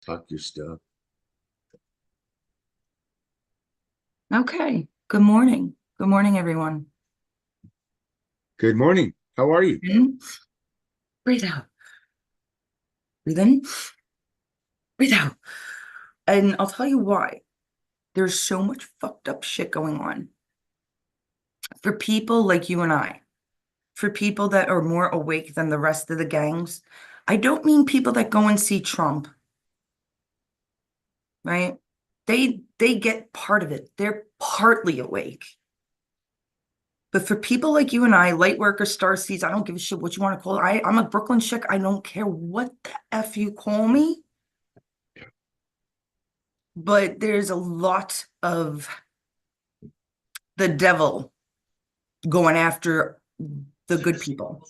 Talk your stuff. Okay. Good morning. Good morning, everyone. Good morning. How are you? In, breathe out. Breathe in, breathe out. And I'll tell you why. There's so much fucked up shit going on. For people like you and I, for people that are more awake than the rest of the gangs, I don't mean people that go and see Trump, right? They get part of it. They're partly awake. But for people like you and I, light workers, starseeds, I don't give a shit what you want to call it. I'm a Brooklyn chick. I don't care what the F you call me. But there's a lot of the devil going after the good people.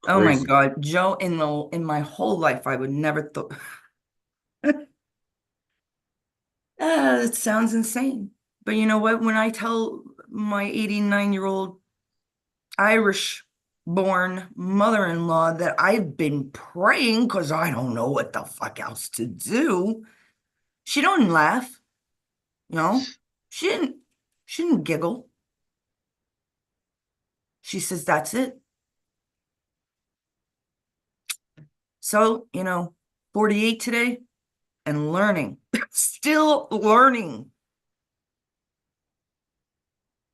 Oh my Crazy. God, Joe, in my whole life, I would never thought. It sounds insane. But you know what? When I tell my 89-year-old Irish born mother-in-law that I've been praying because I don't know what the fuck else to do, she don't laugh, you know? She didn't she didn't giggle. She says, that's it. So, 48 today and learning, still learning.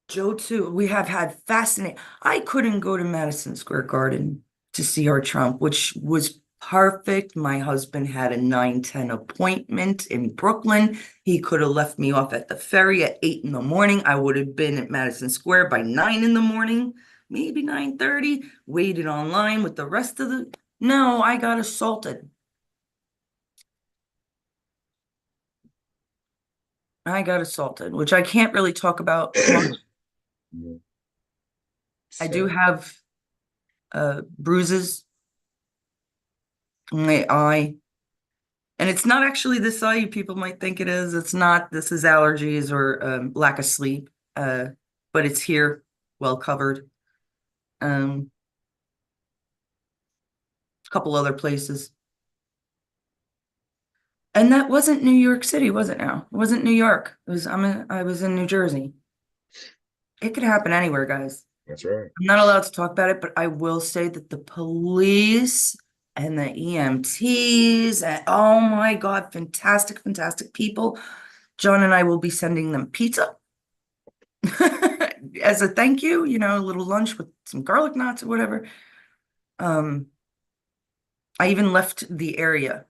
Joe, too, we have had fascinating. I couldn't go to Madison Square Garden to see our Trump, which was perfect. My husband had a 9:10 appointment in Brooklyn. He could have left me off at the ferry at 8 in the morning. I would have been at Madison Square by 9 in the morning, maybe 9:30, waited online with the rest of the. No, I got assaulted. I got assaulted, which I can't really talk about much. Yeah. I do Sad. have bruises in my eye. And it's not actually this eye people might think it is. It's not. This is allergies or lack of sleep. Uh, but it's here, well covered. A couple other places. And that wasn't New York City, was it now? It wasn't New York. I was in New Jersey. It could happen anywhere, guys. That's right. I'm not allowed to talk about it, but I will say that the police and the EMTs and oh my God, fantastic, fantastic people. John and I will be sending them pizza as a thank you, a little lunch with some garlic knots or whatever. Um, I even left the area.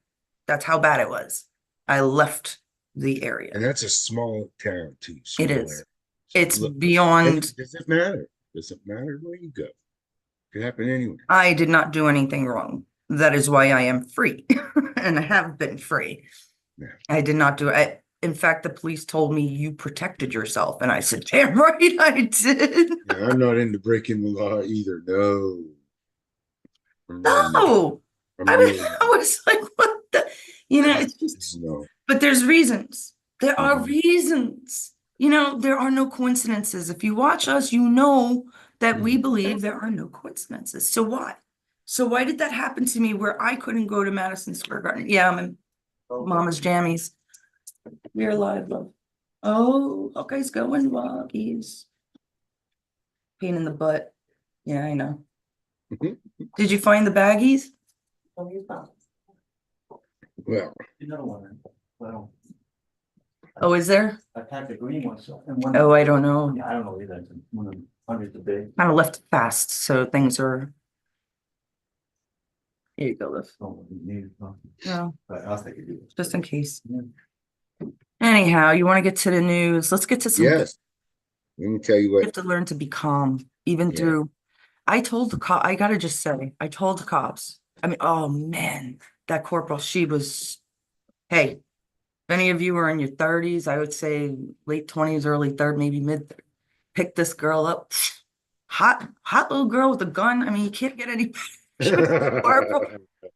That's how bad it was. I left the area. And that's a small town too, It small area. is. So It's look, beyond. does it matter? Does it matter where you go? It could happen anywhere. I did not do anything wrong. That is why I am free and I have been free. Yeah. I did not do it. In fact, the police told me you protected yourself. And I said, damn right I did. Yeah, I'm not into breaking the law either. No, I'm really not. No. I'm really I not. was like, what the, it's just, No. but there's reasons. There are Mhm. reasons. There are no coincidences. If you watch us, you know that we Mhm. believe there are no coincidences. So why? So why did that happen to me where I couldn't go to Madison Square Garden? Yeah, I'm in Mama's Jammies. We're live, love. Oh, okay, it's going well. He's pain in the butt. Yeah, I know. Mhm. Did you find the baggies? Well, Another one. Well, Oh, is there? I packed the green one, so. And one. Oh, I don't know. Yeah, I don't know either. It's one of them hundreds of big. Kind of left fast, so things are. Here you go, Liv. Oh, you need it, huh? No, But I was thinking you. just in case. Yeah. Anyhow, you want to get to the news? Let's get to some good. yes. Let me tell you You what. have to learn to be calm, even Yeah. through. I told the cop. I gotta just say, I told the cops. I mean, oh man, that corporal. She was. Hey, if any of you are in your 30s, I would say late 20s, early third, maybe mid. Pick this girl up. Hot, hot little girl with a gun. I mean, you can't get any. She was horrible.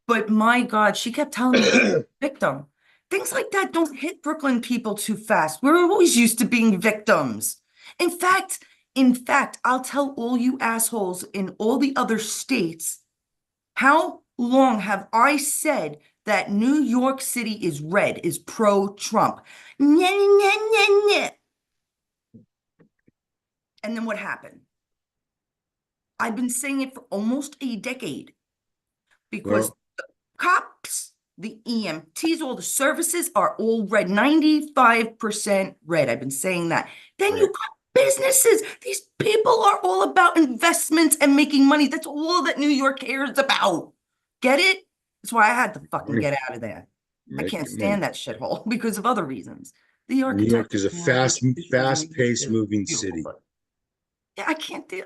But my God, she kept telling me, victim. Things like that don't hit Brooklyn people too fast. We're always used to being victims. In fact, in fact, I'll tell all you assholes in all the other states, how long have I said that New York City is red, is pro-Trump. Nya, nya, nya, nya. And then what happened? I've been saying it for almost a decade because Well, the cops, the EMTs, all the services are all red, 95% red. I've been saying that. Then you right. got businesses. These people are all about investments and making money. That's all that New York cares about. Get it? That's why I had to fucking get out of there. I Make can't your money. stand that shithole because of other reasons. The New York is architecture, a fast-paced moving beautiful, city. but yeah, I can't deal,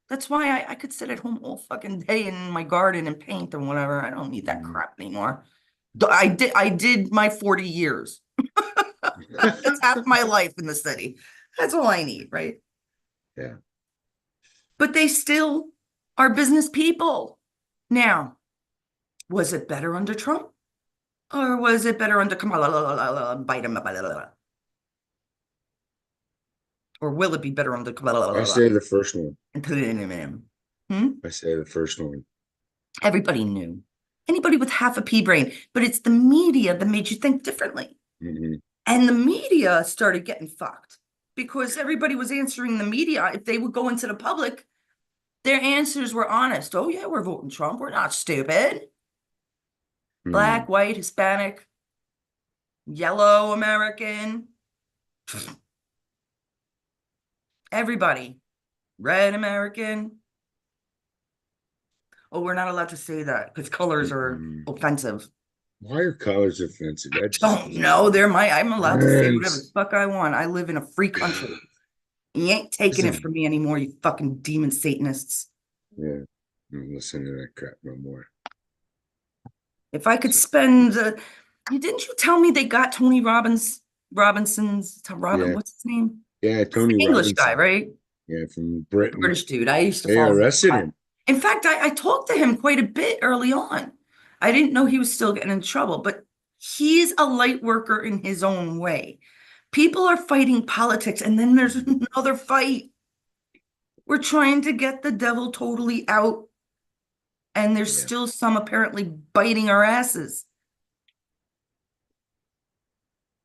that's why I could sit at home all fucking day in my garden and paint and whatever. I don't need that Mhm. crap anymore. I did my 40 years. That's half my life in the city. That's all I need, right? Yeah. But they still are business people. Now, was it better under Trump? Or was it better under Kamala? Biden? Or will it be better under I Kamala? say the first one. Hmm? I say the first one. Everybody knew. Anybody with half a pea brain, but it's the media that made you think differently. Mhm. And the media started getting fucked because everybody was answering the media. If they would go into the public, their answers were honest. Oh, yeah, we're voting Trump. We're not stupid. Mhm. Black, white, Hispanic, yellow American, everybody, red American. Oh, we're not allowed to say that because colors are Mhm. offensive. Why are colors offensive? That just Don't doesn't know. I'm allowed to say make whatever the sense. fuck I want. I live in a free country. You ain't taking it Doesn't- from me anymore, you fucking demon Satanists. Yeah. I'm listening to that crap no more. If I could spend, didn't you tell me they got Tony Yeah. what's his name? Yeah. It's the Tony English guy, Robinson. right? Yeah. From The Britain. British dude. I used to They follow him. arrested him. In fact, I talked to him quite a bit early on. I didn't know he was still getting in trouble, but he's a light worker in his own way. People are fighting politics, and then there's another fight. We're trying to get the devil totally out, and there's Yeah. still some apparently biting our asses.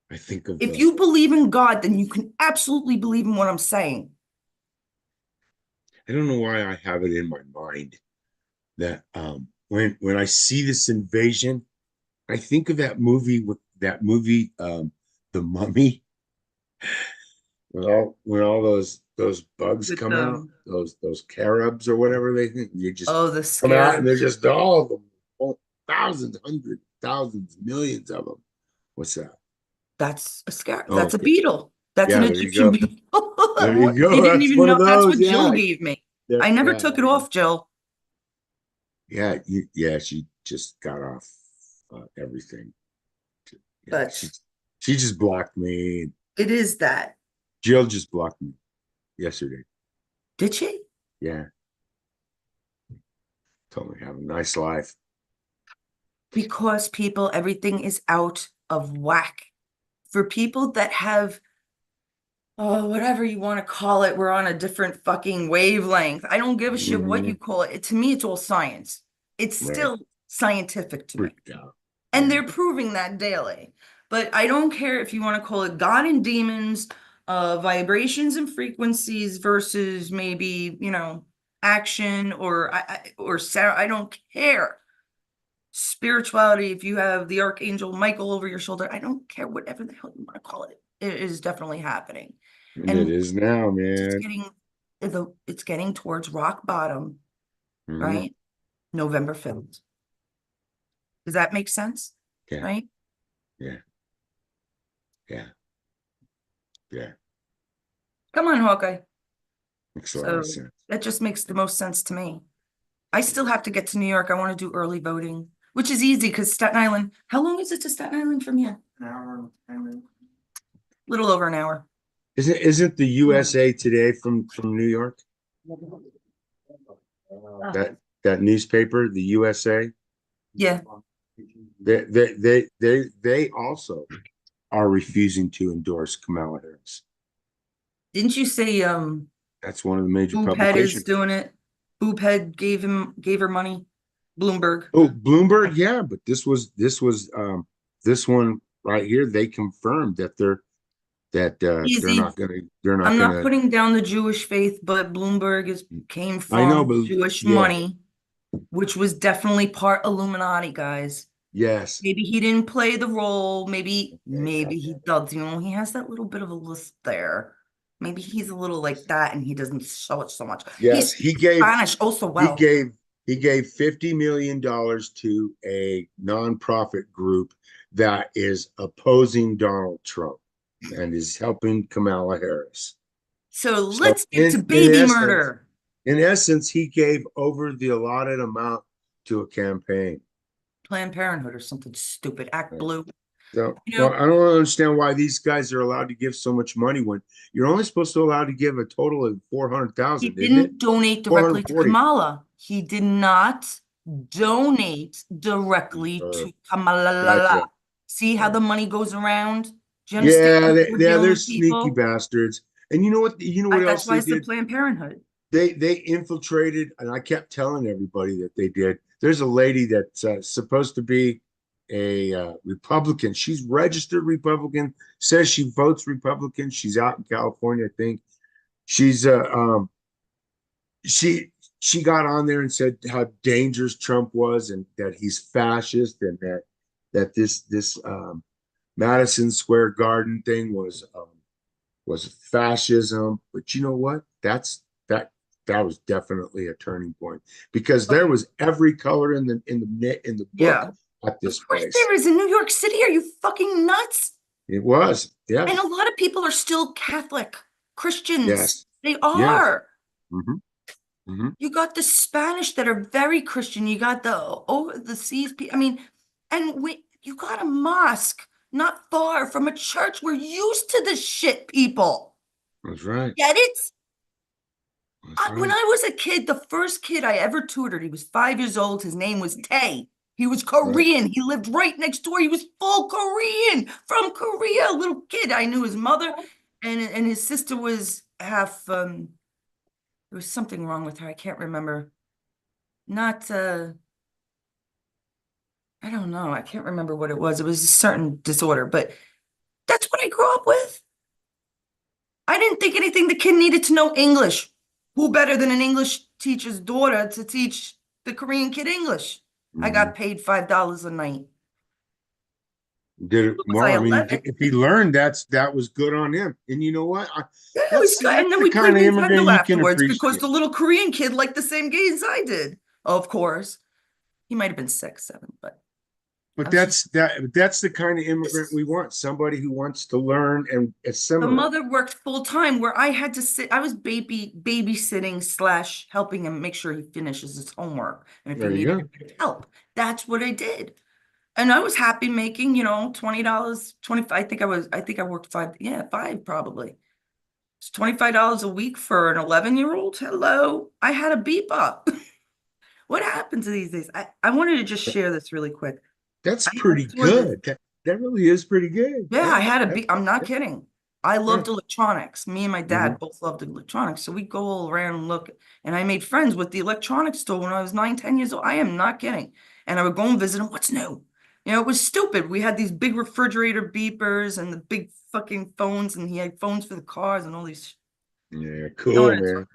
I think of If you believe in God, then you can absolutely believe in what I'm saying. I don't know why I have it in my mind that when I see this invasion, I think of that movie, The Mummy, when all those bugs With come out, those carobs or whatever they think, you just oh, the come out and they're scarabs. just all of them, thousands, hundreds, thousands, millions of them. What's that? That's a scarab. Oh, That's a okay. beetle. That's an Yeah, there you Egyptian go. beetle. There you You go. didn't That's even one of know. That's those. what Jill Yeah. gave me. Yeah. I never Yeah. took it off, Jill. Yeah. Yeah. She just got off everything. Yeah. She But she just blocked me. it is that. Jill just blocked me yesterday. Did she? Yeah. Told me have a nice life. Because people, everything is out of whack. For people that have, oh, whatever you want to call it, we're on a different fucking wavelength. I don't give a shit what you Mhm. call it. To me, it's all science. It's Right. still scientific to me. Freaked out. And Yeah. they're proving that daily. But I don't care if you want to call it God and demons, vibrations and frequencies versus maybe, action or sound. I don't care. Spirituality, if you have the Archangel Michael over your shoulder, I don't care whatever the hell you want to call it. It is definitely happening. And it And is now, it's man. getting towards rock bottom, Mhm. right? November 5th. Does that make sense? Yeah. Right? Yeah. Yeah. Yeah. Come on, Hawkeye. Makes a lot So of sense. that just makes the most sense to me. I still have to get to New York. I want to do early voting, which is easy because Staten Island, how long is it to Staten Island from here? An hour, little over an hour. Isn't the USA Today from New York? That newspaper, the USA, Yeah. they also are refusing to endorse Kamala Harris. Didn't you say That's one of the major Boophead is publications. doing it? Boophead gave her money. Bloomberg. Oh, Bloomberg, yeah, but this one right here, they confirmed that Easy. they're not I'm not gonna. putting down the Jewish faith, but Bloomberg came I know, from but Jewish yeah, money, which was definitely part Illuminati, guys. yes, Maybe he didn't play the role. Maybe he does. He has that little bit of a list there. Maybe he's a little like that and he doesn't show it so much. He yes, speaks Spanish also he well. gave he gave $50 million to a nonprofit group that is opposing Donald Trump and is helping Kamala Harris. So So let's get to baby murder. in essence, he gave over the allotted amount to a campaign. Planned Parenthood or something stupid. Act Blue. So, You well, know, I don't understand why these guys are allowed to give so much money when you're only supposed to allow to give a total of he 400,000, isn't it? didn't donate directly to 440. Kamala. He did not donate directly Uh, to Kamala. gotcha. See how the money goes around? Do you understand Yeah, that we're dealing they're with sneaky people? bastards. And you know what? You know what That's else why they it's the did? Planned Parenthood. They infiltrated, and I kept telling everybody that they did. There's a lady that's supposed to be a Republican. She's registered Republican. Says she votes Republican. She's out in California, I think. She's she she got on there and said how dangerous Trump was and that he's fascist and that this Madison Square Garden thing was fascism. But you know what? That was definitely a turning point because there was every color in the book Yeah. at this Of course place. there is in New York City. Are you fucking nuts? It was, yeah, And a lot of people are still Catholic, Christians. yes, They yes. are. Hmm. Hmm. You got the Spanish that are very Christian. You got the over the seas. I mean, and you got a mosque not far from a church. We're used to this shit, people. That's right. Get it? That's When right. I was a kid, the first kid I ever tutored, he was 5 years old. His name was Tay. He was Right. Korean. He lived right next door. He was full Korean from Korea. Little kid. I knew his mother, and his sister was half. There was something wrong with her. I can't remember. Not I don't know. I can't remember what it was. It was a certain disorder, but that's what I grew up with. I didn't think anything. The kid needed to know English. Who better than an English teacher's daughter to teach the Korean kid English? I Mhm. got paid $5 a night. Did it Was well? I I mean, 11? if he learned, that was good on him. And you know what? Yeah, it was good. And That's then the we played kind of immigrant Nintendo you can afterwards because appreciate. the little Korean kid liked the same games I did. Of course. He might have been 6, 7, but I But was just that's the kind of immigrant this. we want. Somebody who wants to learn and The assimilate. mother worked full time where I had to sit, I was babysitting slash helping him make sure he finishes his homework. And if he There you needed go. a bit of help, that's what I did. And I was happy making, $20, 25. I think I worked 5, yeah, 5 probably. It's $25 a week for an 11-year-old. Hello. I had a beep up. What happened to these days? I wanted to just share this really quick. That's I pretty toured this. good. That really is pretty good. Yeah, I Yeah. had a Yeah. beep. I'm not Yeah. kidding. I Yeah. loved electronics. Me and my Hmm. dad both loved electronics. So we go all around and look. And I made friends with the electronics store when I was 9, 10 years old. I am not kidding. And I would go and visit him. What's new? It was stupid. We had these big refrigerator beepers and the big fucking phones, and he had phones for the cars and all these. Yeah. You know Cool, what it's man. like.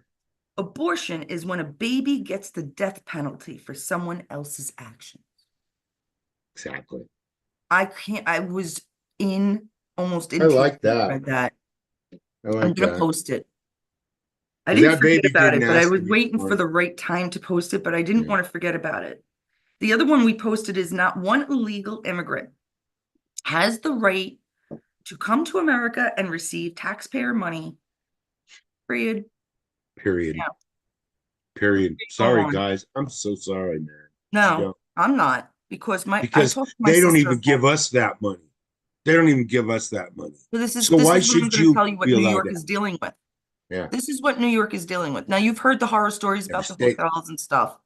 Abortion is when a baby gets the death penalty for someone else's action. Exactly. I was in almost I in tears like when I that. read that. I I'm like gonna that. post it. I Because didn't that forget baby about didn't it, but I ask was to be waiting for born. the right time to post it, but I didn't Yeah. want to forget about it. The other one we posted is not one illegal immigrant has the right to come to America and receive taxpayer money. Period. Period. Now, Period. go Sorry, on. guys. I'm so sorry, man. You No, don't I'm not because I because talked to my they don't even sister-in-law. give us that money. They don't even give us that money. So this is So this why is what I'm should going to you tell you what be New allowed York to is have? dealing with. Yeah. This is what New York is dealing with. Now, you've heard the horror stories Every about the state. hotels and stuff.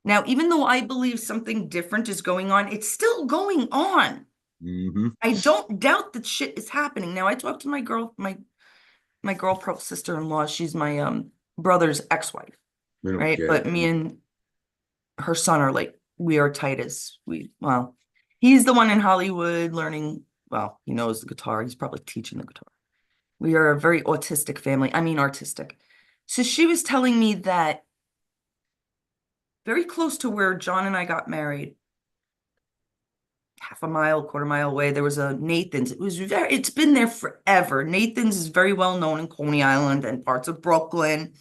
Now, even though I believe something different is going on, it's still going on. Hmm. I don't doubt that shit is happening. Now, I talked to my girl sister-in-law. She's my brother's ex-wife, We don't right? get But it. me and her son are like, we are tight as well, he's the one in Hollywood learning, well, he knows the guitar. He's probably teaching the guitar. We are a very autistic family. I mean, artistic. So she was telling me that very close to where John and I got married, half a mile, quarter mile away, there was a Nathan's. It's been there forever. Nathan's is very well known in Coney Island and parts of Brooklyn.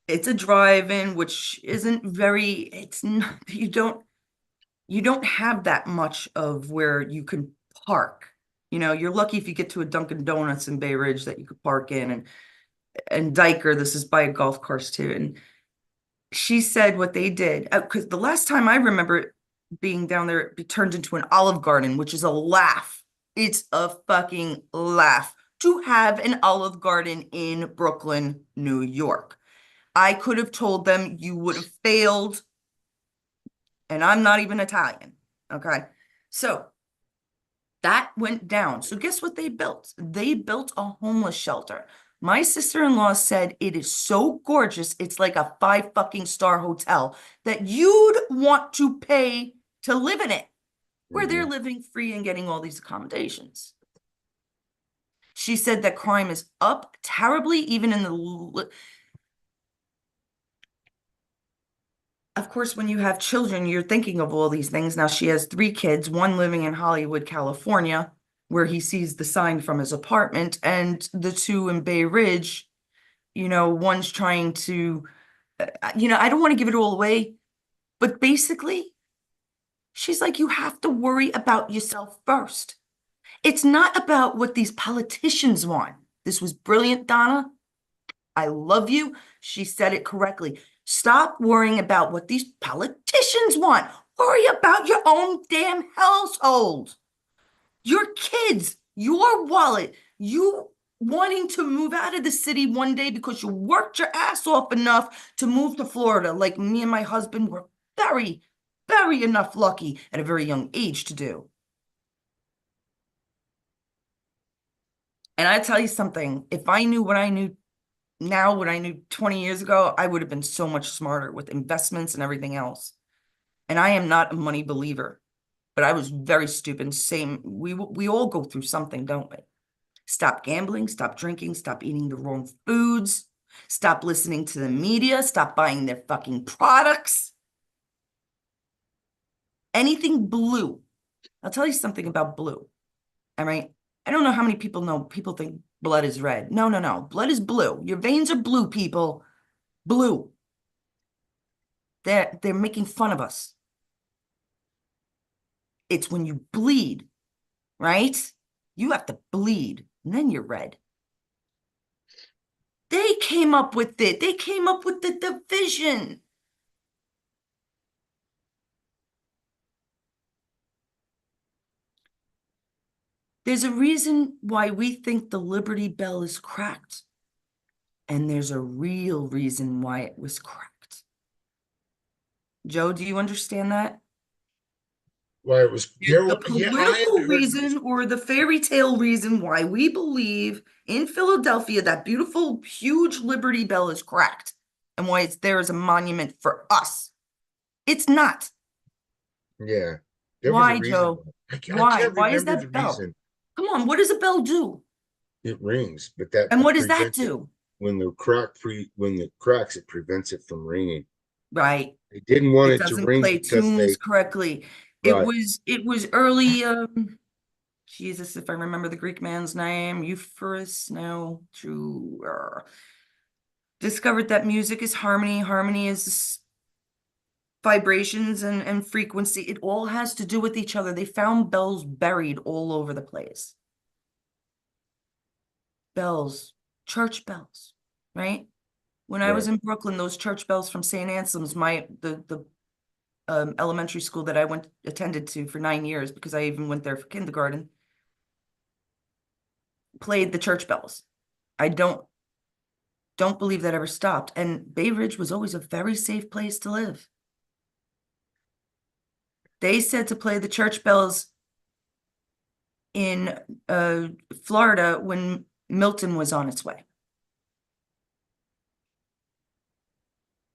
It's a drive-in, which isn't very, it's not, you don't have that much of where you can park. You know, you're lucky if you get to a Dunkin' Donuts in Bay Ridge that you could park in, and Diker, this is by a golf course too. And she said what they did, because the last time I remember being down there, it turned into an Olive Garden, which is a laugh. It's a fucking laugh to have an Olive Garden in Brooklyn, New York. I could have told them you would have failed, and I'm not even Italian. Okay. So that went down. So guess what they built? They built a homeless shelter. My sister-in-law said it is so gorgeous, it's like a 5-fucking-star hotel that you'd want to pay to live in it, where they're living free and getting all these accommodations. She said that crime is up terribly, even in the... Of course, when you have children, you're thinking of all these things. Now, she has 3 kids, one living in Hollywood, California, where he sees the sign from his apartment, and the 2 in Bay Ridge. You know, one's trying to, I don't want to give it all away, but basically, she's like, you have to worry about yourself first. It's not about what these politicians want. This was brilliant, Donna. I love you. She said it correctly. Stop worrying about what these politicians want. Worry about your own damn household. Your kids, your wallet, you wanting to move out of the city one day because you worked your ass off enough to move to Florida, like me and my husband were very, very enough lucky at a very young age to do. And I tell you something, if I knew what I knew now, what I knew 20 years ago, I would have been so much smarter with investments and everything else. And I am not a money believer, but I was very stupid. Same, we all go through something, don't we? Stop gambling, stop drinking, stop eating the wrong foods, stop listening to the media, stop buying their fucking products. Anything blue. I'll tell you something about blue. All right. I don't know how many people know, people think blood is red. No, no, no. Blood is blue. Your veins are blue, people. Blue. They're making fun of us. It's when you bleed, right? You have to bleed, and then you're red. They came up with it. They came up with the division. There's a reason why we think the Liberty Bell is cracked. And there's a real reason why it was cracked. Joe, do you understand that? Why it was The political reason or the fairy tale reason why we believe in Philadelphia that beautiful, huge Liberty Bell is cracked and why it's there as a monument for us. It's not. Yeah. There was a Why, reason. Joe? I Why? can't Why is remember that the bell? reason. Come on, what does a bell do? It rings, but that And what does that prevents it do? when the cracks, it prevents it from ringing. Right. They didn't want It it to doesn't ring play because tunes correctly. right. It was early, Jesus, if I remember the Greek man's name, Euphorus, no, true. Discovered that music is harmony. Harmony is vibrations and frequency. It all has to do with each other. They found bells buried all over the place. Bells, church bells, right? When I was in Brooklyn, those church bells from St. Anselm's, the elementary school that I attended to for 9 years, because I even went there for kindergarten, played the church bells. I don't believe that ever stopped. And Bay Ridge was always a very safe place to live. They said to play the church bells in Florida when Milton was on its way.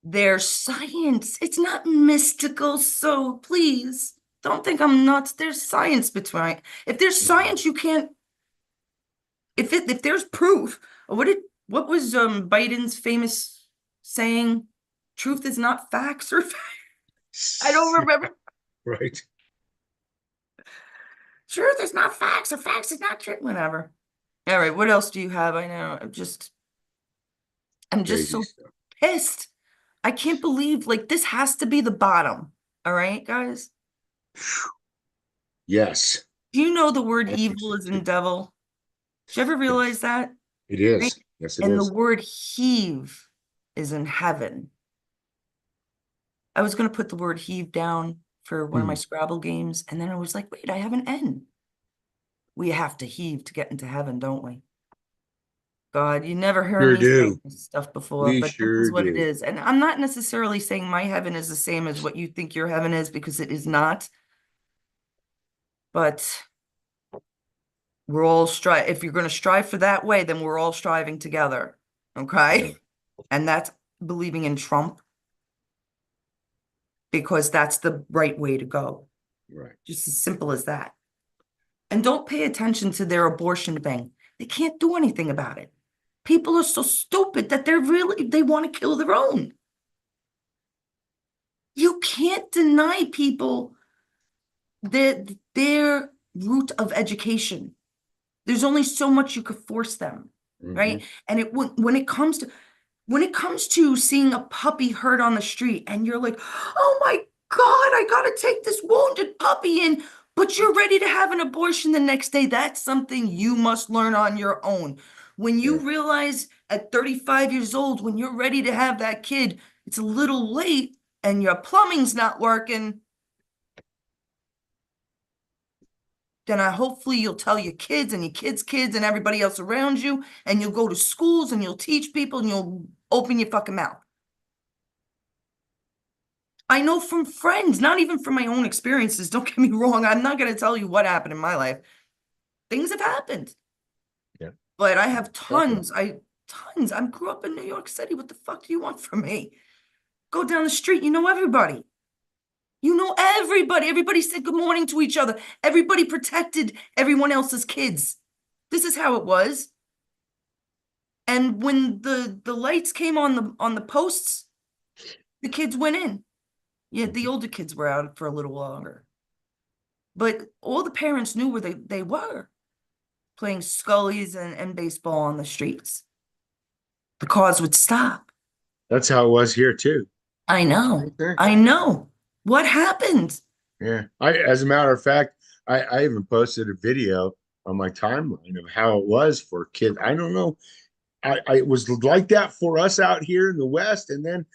There's science. It's not mystical, so please don't think I'm nuts. There's science between. If there's science, you can't. If there's proof, what was Biden's famous saying? Truth is not facts or I don't remember. Right. Truth is not facts or facts is not truth. Whatever. All right, what else do you have? I know. I'm just Crazy so stuff. pissed. I can't believe like this has to be the bottom. All right, guys. Yes. Do you know the word I think evil so is too. in devil? Did you ever realize Yes. that? It Right? is. Yes, it And the is. word heave is in heaven. I was going to put the word heave down for one of my Hmm. Scrabble games, and then I was like, wait, I have an N. We have to heave to get into heaven, don't we? God, you never heard Sure me say do. this stuff before, We but this is sure what it do. is. And I'm not necessarily saying my heaven is the same as what you think your heaven is, because it is not. But we're all strive. If you're going to strive for that way, then we're all striving together. Yeah. Okay. And that's believing in Trump because that's the right way to go. Right. Just as simple as that. And don't pay attention to their abortion thing. They can't do anything about it. People are so stupid that they want to kill their own. You can't deny people their route of education. There's only so much you could force them, Hmm. right? And when it comes to seeing a puppy hurt on the street and you're like, oh my God, I gotta take this wounded puppy in, but you're ready to have an abortion the next day. That's something you must learn on your own. When Yeah. you realize at 35 years old, when you're ready to have that kid, it's a little late and your plumbing's not working, then hopefully you'll tell your kids and your kids' kids and everybody else around you, and you'll go to schools and you'll teach people and you'll open your fucking mouth. I know from friends, not even from my own experiences. Don't get me wrong. I'm not going to tell you what happened in my life. Things have happened, Yeah. but I have Definitely. tons. I grew up in New York City. What the fuck do you want from me? Go down the street. You know everybody. You know everybody. Everybody said good morning to each other. Everybody protected everyone else's kids. This is how it was. And when the lights came on the posts, the kids went in. Yeah, the Mhm. older kids were out for a little longer. But all the parents knew where they were, playing scullies and baseball on the streets. The cars would stop. That's how it was here too. I know. Right there. I know. What happened? Yeah. As a matter of fact, I even posted a video on my timeline of how it was for kids. I don't know. It was like that for us out here in the West. And then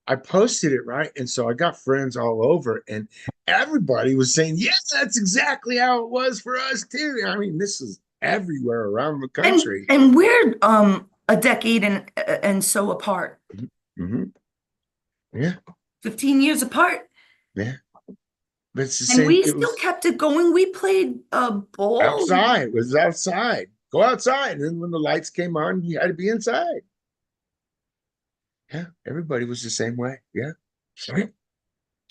I posted it, right? And so I got friends all over, and everybody was saying, yes, that's exactly how it was for us too. I mean, this is everywhere around the country. And we're a decade and so apart. Hmm. Yeah. 15 years apart. Yeah. But it's the And same. we It still was kept it going. We played ball. outside. It was outside. Go outside. And then when the lights came on, you had to be inside. Yeah. Everybody was the same way. Yeah. Right.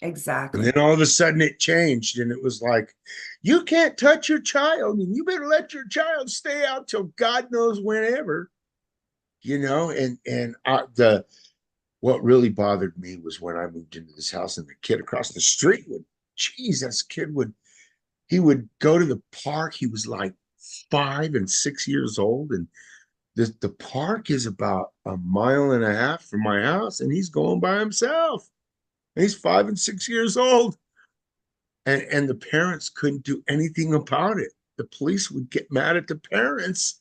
And Exactly. then all of a sudden it changed, and it was like, you can't touch your child, and you better let your child stay out till God knows whenever, and the what really bothered me was when I moved into this house, and the kid across the street would, geez, this kid would go to the park. He was like 5 and 6 years old, and the park is about a mile and a half from my house, and he's going by himself. And he's 5 and 6 years old. And the parents couldn't do anything about it. The police would get mad at the parents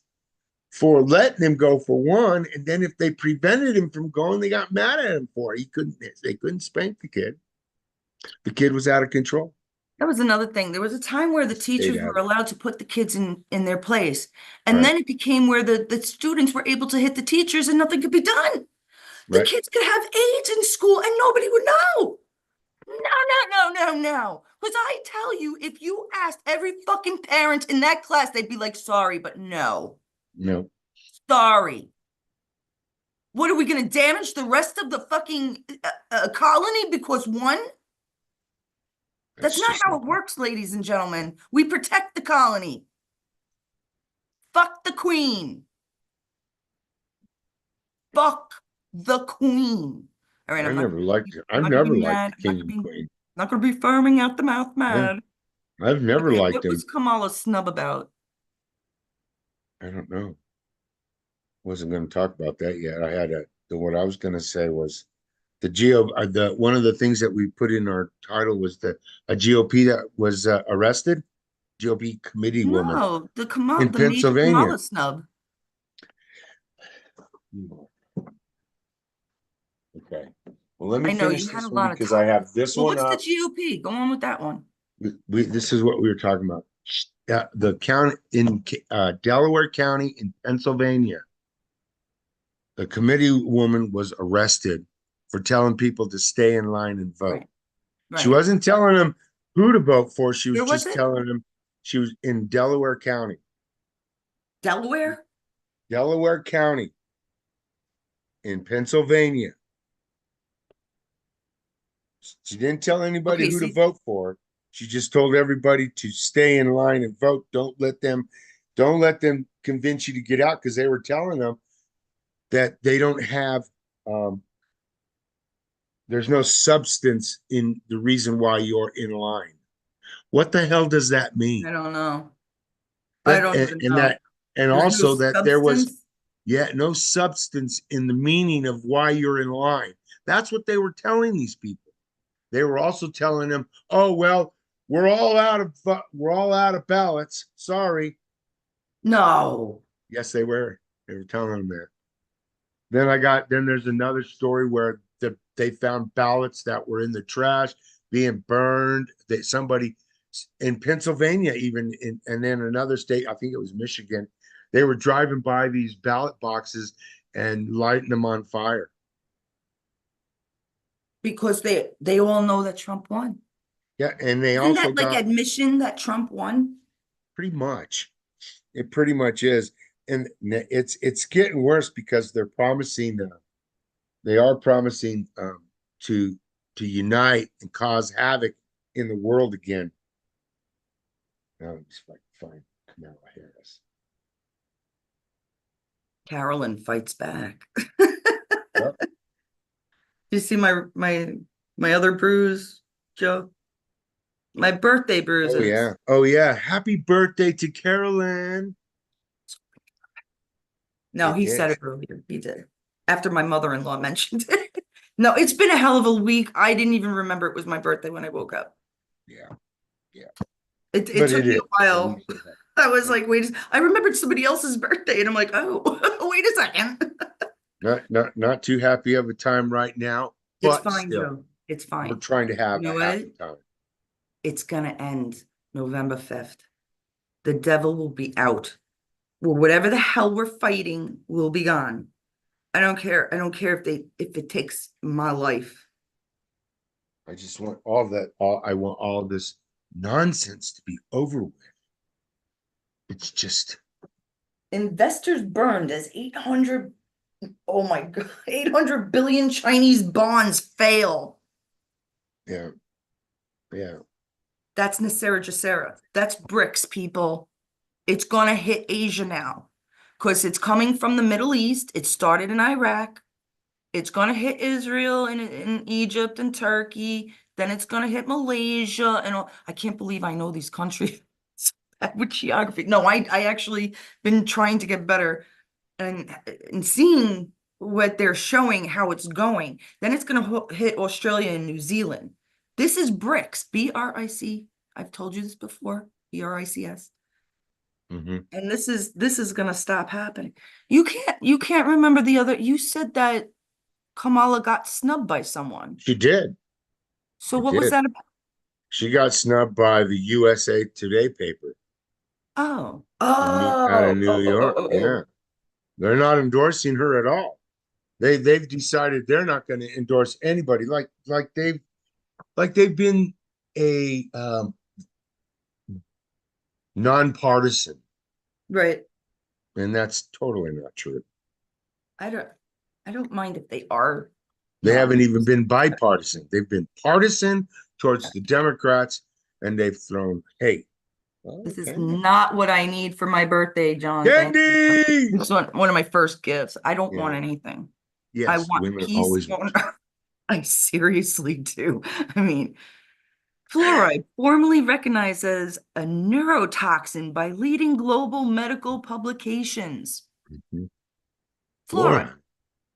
for letting him go for one, and then if they prevented him from going, they got mad at him for it. They couldn't spank the kid. The kid was out of control. That was another thing. There was a time where the Stayed teachers out were of it. allowed to put the kids in their place. And Right, then it became where the students were able to hit the teachers and nothing could be done. The right. kids could have AIDS in school and nobody would know. No, no, no, no, no. Because I tell you, if you asked every fucking parent in that class, they'd be like, sorry, but no. No. Sorry. What are we gonna damage the rest of the fucking colony because one? That's not just how it works, ladies and gentlemen. We protect the colony. Fuck the queen. Fuck the queen. All right, I've I'm not, never liked it. I've not gonna be never liked mad. the I'm not king gonna and be queen. not gonna be foaming out the mouth Yeah, mad. I've never Okay, liked what him. was Kamala snub about? I don't know. Wasn't going to talk about that yet. I had what I was going to say was the one of the things that we put in our title was a GOP that was arrested, GOP committee woman No, in the major Pennsylvania. Kamala snub. Okay. Well, let me I know you finish had a this one lot of because I topics. have this Well, one what's the up. GOP? Go on with that one. This is what we were talking about. The county in Delaware County in Pennsylvania. The committee woman was arrested for telling people to stay in line and vote. Right, She right. wasn't telling them who to vote for. She was Where was just it? telling them she was in Delaware? Delaware County in Pennsylvania. She didn't tell anybody Okay, who to see, vote for. She just told everybody to stay in line and vote. Don't let them convince you to get out because they were telling them that they don't have um, there's no substance in the reason why you're in line. What the hell does that mean? I don't know. I That don't even and know. that and There's no also that there was substance. no substance in the meaning of why you're in line. That's what they were telling these people. They were also telling them, "Oh well, we're all out of ballots. Sorry." No. Yes, they were. They were telling them that. Then there's another story where they found ballots that were in the trash being burned. That somebody in Pennsylvania, and then another state, I think it was Michigan, they were driving by these ballot boxes and lighting them on fire. Because they all know that Trump won. Yeah, and they Isn't also that like got admission that Trump won? pretty much. It pretty much is, and it's getting worse because they are promising to unite and cause havoc in the world again. Now let me see if I can find Kamala Harris. Carolyn fights back. Yep. You see my other bruise, Joe? My birthday bruises. Oh yeah. Happy birthday to Carolyn. No, It he said is. it earlier. He did. After my mother-in-law mentioned it. No, it's been a hell of a week. I didn't even remember it was my birthday when I woke up. Yeah, yeah. It But took it me is. a At while. least it has. I was like, I remembered somebody else's birthday, and I'm like, oh, wait a second. Not too happy of a time right now, It's but fine, still, Joe. It's we're fine. trying to You have know a what? happy time. It's gonna end November 5th. The devil will be out. Well, whatever the hell we're fighting will be gone. I don't care. I don't care if it takes my life. I just want I want all this nonsense to be over with. It's just Investors burned as 800, oh my God, 800 billion Chinese bonds fail. yeah, yeah. That's Nasera Jacera. That's BRICS, people. It's gonna hit Asia now because it's coming from the Middle East. It started in Iraq. It's gonna hit Israel and Egypt and Turkey. Then it's gonna hit Malaysia and all. I can't believe I know these countries with geography. No, I actually been trying to get better and seeing what they're showing how it's going. Then it's gonna hit Australia and New Zealand. This is BRICS, BRIC. I've told you this before, BRICS. Hmm. And this is gonna stop happening. You can't remember the other. You said that Kamala got snubbed by someone. She did. So She what was did. that about? She got snubbed by the USA Today paper Oh, out of oh, New oh, oh, oh, York. oh, Yeah, oh. they're not endorsing her at all. They've decided they're not going to endorse anybody. They've been a nonpartisan, Right. and that's totally not true. I don't I don't mind if they are. They not. haven't even been bipartisan. They've been partisan towards the Democrats, and they've thrown, hey, This is okay, not what I need for my birthday, John. Thank you. candy. This is one of my first gifts. I don't want Yeah. anything. I Yes, want women peace. always want. I seriously do. I mean, fluoride, formerly recognized as a neurotoxin by leading global medical publications. Mhm. Fluoride, Fluoride.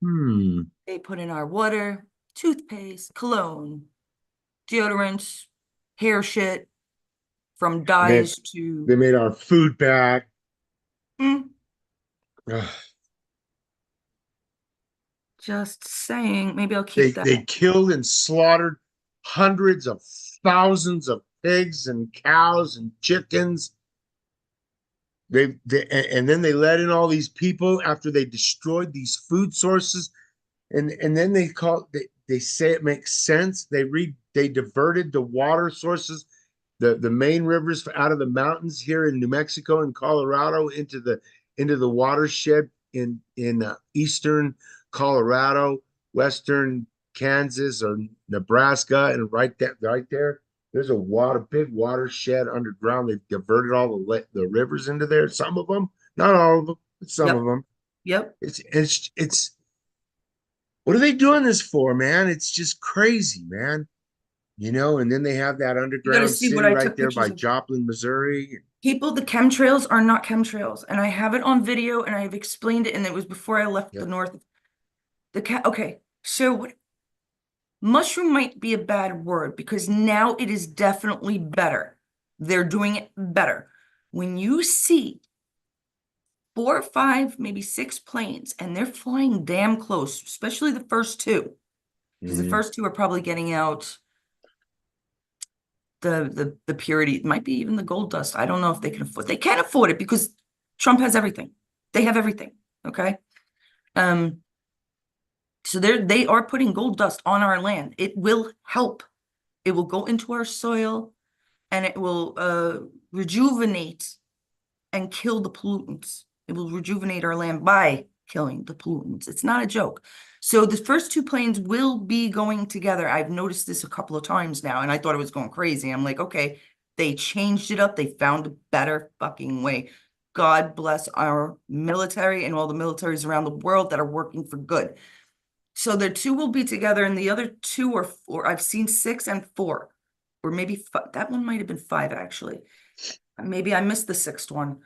Hmm. they put in our water, toothpaste, cologne, deodorants, hair shit, from They, dyes they to, made our food bad. Mm, Ugh. just saying, maybe I'll They keep that. they killed and slaughtered hundreds of thousands of pigs and cows and chickens. And then they let in all these people after they destroyed these food sources, and then they say it makes sense. They diverted the water sources, the main rivers out of the mountains here in New Mexico and Colorado into the watershed in eastern Colorado, western Kansas or Nebraska, and right there, there's big watershed underground. They've diverted all the rivers into there. Some of them, not all of them, but some of Yep, them. yep. It's what are they doing this for, man? It's just crazy, man. And then they have that You got to underground see what city I right took there by pictures of. Joplin, Missouri. People, the chemtrails are not chemtrails, and I have it on video, and I've explained it, and it was before I left the Yep. north. Okay, so mushroom might be a bad word because now it is definitely better. They're doing it better. When you see 4 or 5, maybe 6 planes, and they're flying damn close, especially the first 2, because the Mhm. first 2 are probably getting out the purity. It might be even the gold dust. I don't know if they can afford. They can't afford it because Trump has everything. They have everything. Okay. Um, so they are putting gold dust on our land. It will help. It will go into our soil and it will rejuvenate and kill the pollutants. It will rejuvenate our land by killing the pollutants. It's not a joke. So the first 2 planes will be going together. I've noticed this a couple of times now, and I thought it was going crazy. I'm like, okay, they changed it up. They found a better fucking way. God bless our military and all the militaries around the world that are working for good. So the 2 will be together, and the other 2 are 4. I've seen 6 and 4, or maybe 5. That one might have been 5 actually. Maybe I missed the 6th one.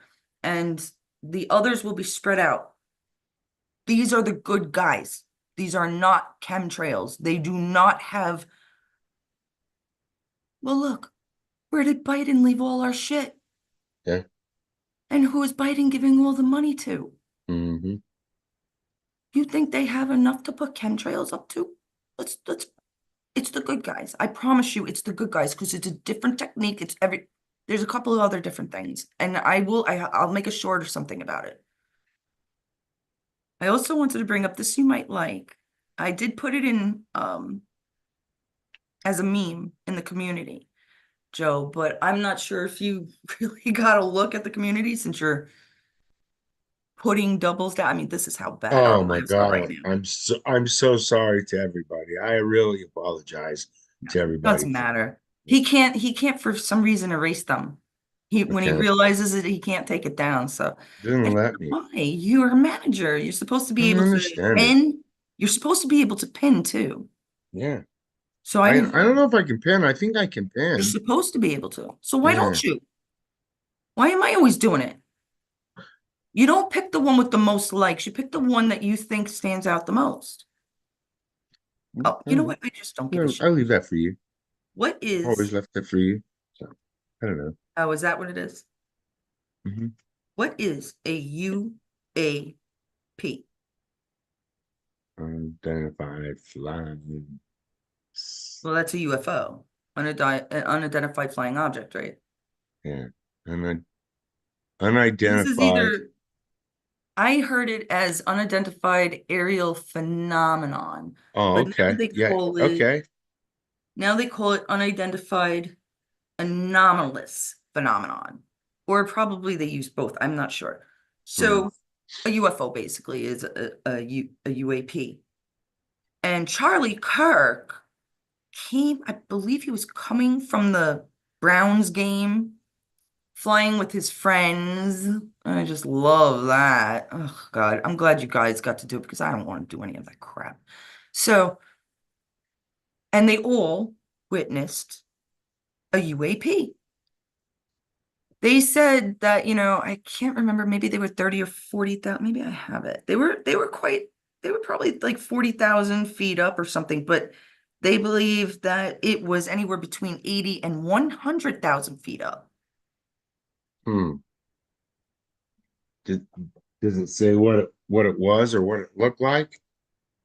And the others will be spread out. These are the good guys. These are not chemtrails. They do not have. Well, look, where did Biden leave all our shit? Yeah. And who is Biden giving all the money to? Hmm. You think they have enough to put chemtrails up to? Let's it's the good guys. I promise you it's the good guys because it's a different technique. There's a couple of other different things. And I'll make a short or something about it. I also wanted to bring up this you might like. I did put it in as a meme in the community, Joe, but I'm not sure if you really got a look at the community since you're putting doubles down. I mean, this is how bad our Oh my lives are right God. now. I'm so sorry to everybody. I really apologize No, to everybody doesn't for matter. He can't for some reason erase them. When he okay. realizes it, he can't take it down. So Didn't and let me. why? You're a manager. You're supposed to I be don't able to understand it. pin. You're supposed to be able to pin too. Yeah. So I I didn't. I don't know if I can pin. I think I can You're pin. supposed to be able to. So why Yeah. don't you? Why am I always doing it? You don't pick the one with the most likes. You pick the one that you think stands out the most. Oh, you know what? I just don't give a I shit. leave that for you. What Always is, left that for you. So I don't know. oh, is that what it is? Hmm. What is a UAP? Unidentified flying. Well, that's a UFO, an unidentified flying object, right? Yeah. And This is unidentified. either, I heard it as unidentified aerial phenomenon, Oh, but now okay. they Yeah. call it, Okay. unidentified anomalous phenomenon, or probably they use both. I'm not sure. Hmm. So a UFO basically is a UAP. And Charlie Kirk came, I believe he was coming from the Browns game, flying with his friends. I just love that. Oh God, I'm glad you guys got to do it because I don't want to do any of that crap. So, and they all witnessed a UAP. They said that, I can't remember, maybe they were 30 or 40,000, maybe I have it. They were probably like 40,000 feet up or something, but they believe that it was anywhere between 80 and 100,000 feet up. Hmm. Did, does it say what it was or what it looked like?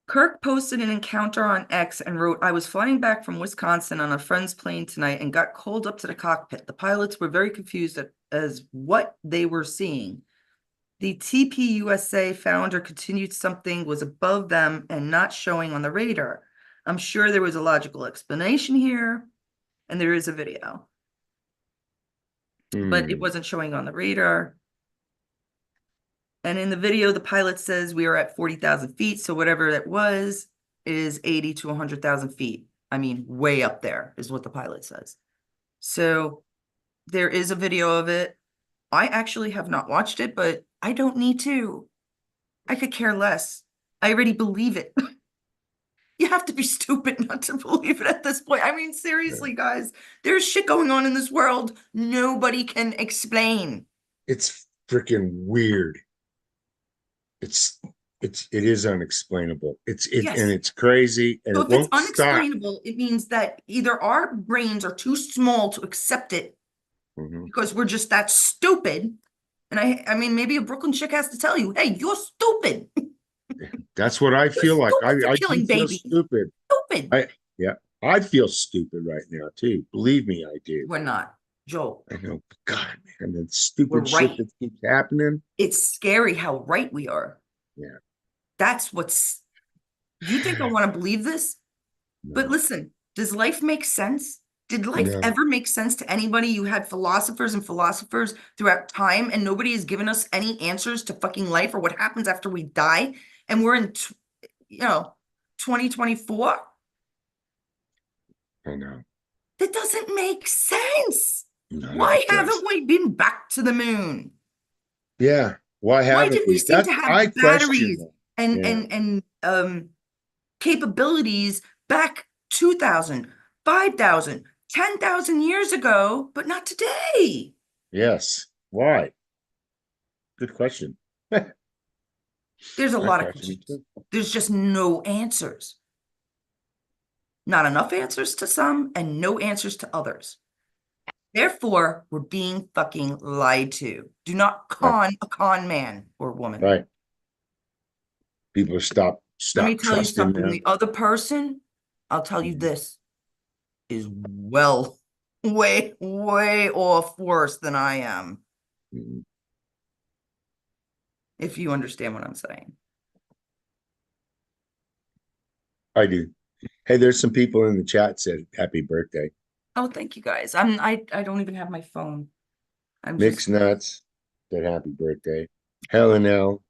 Kirk posted an encounter on X and wrote, I was flying back from Wisconsin on a friend's plane tonight and got called up to the cockpit. The pilots were very confused as what they were seeing. The TPUSA founder continued something was above them and not showing on the radar. I'm sure there was a logical explanation here, and there is a video, but it Hmm. wasn't showing on the radar. And in the video, the pilot says we are at 40,000 feet. So whatever it was is 80 to 100,000 feet. I mean, way up there is what the pilot says. So there is a video of it. I actually have not watched it, but I don't need to. I could care less. I already believe it. You have to be stupid not to believe it at this point. I mean, seriously, guys, there's shit going on in this world nobody can explain. It's freaking weird. It is unexplainable. And Yes. it's crazy and So it if it's won't stop. unexplainable, it means that either our brains are too small to accept it Mhm. because we're just that stupid. And I mean, maybe a Brooklyn chick has to tell you, hey, you're stupid. That's what I You're feel like. stupid for I do killing feel babies. stupid. Stupid. Yeah, I feel stupid right now too. Believe me, I do. We're not, Joel. I know, God, man, the We're stupid shit right. that keeps happening. It's scary how right we are. Yeah, That's what's, you think I want to believe this? But no, listen, does life make sense? Did life no, ever make sense to anybody? You had philosophers and philosophers throughout time, and nobody has given us any answers to fucking life or what happens after we die. And we're in, 2024. I know. That doesn't make sense. None of Why it does. haven't we been back to the moon? Yeah, why Why haven't did we we? seem That to I have question batteries that. and Yeah, capabilities back 2,000, 5,000, 10,000 years ago, but not today? yes. Why? Good question. I There's a lot of question it questions. too. There's just no answers. Not enough answers to some and no answers to others. Therefore, we're being fucking lied to. Do not Right, con a con man or woman. right. People Let me stop tell you trusting something. them. The other person, I'll tell you Mhm, this, is well, way, way off worse than I am, mhm. if you understand what I'm saying. I do. Hey, there's some people in the chat said happy birthday. Oh, thank you guys. I don't even have my phone. I'm just Mixed Nuts said happy birthday. Helen L.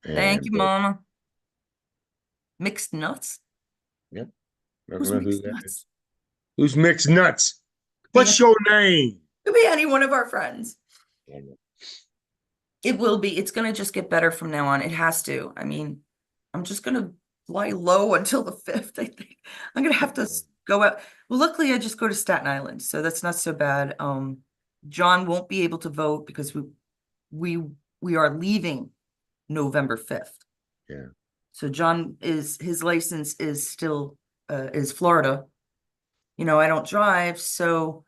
thank And you, Mama. Mixed nuts? yep, I don't Who's know who mixed that is. nuts? Who's Mixed Nuts? Be What's your name? could be any one of our friends. I know. It will be. It's gonna just get better from now on. It has to. I mean, I'm just gonna lie low until the 5th, I think. I'm gonna have to go out. Well, luckily I just go to Staten Island, so that's not so bad. John won't be able to vote because we we are leaving November 5th. Yeah. So John his license is still is Florida. I don't drive, so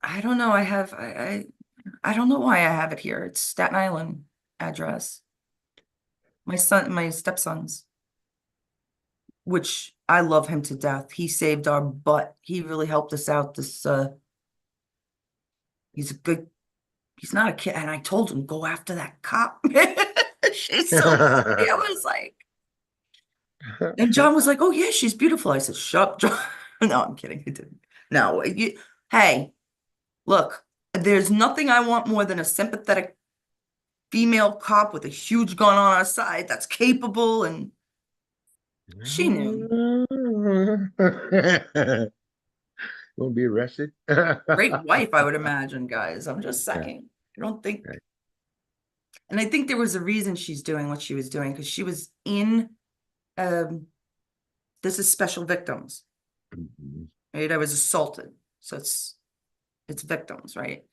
I don't know. I don't know why I have it here. It's Staten Island address. My stepson's, which I love him to death. He saved our butt. He really helped us out. He's a good, he's not a kid. And I told him, go after that cop. She's so pretty. I was like, and John was like, oh yeah, she's beautiful. I said, shut up, John. No, I'm kidding. I didn't. No, hey, look, There's nothing I want more than a sympathetic female cop with a huge gun on our side that's capable, and she knew. Won't be arrested. Great wife, I would imagine, guys. I'm just Yeah, saying. I don't think, right. and I think there was a reason she's doing what she was doing, because she was in um this is special victims, Mhm. right? I was assaulted. So it's victims, right?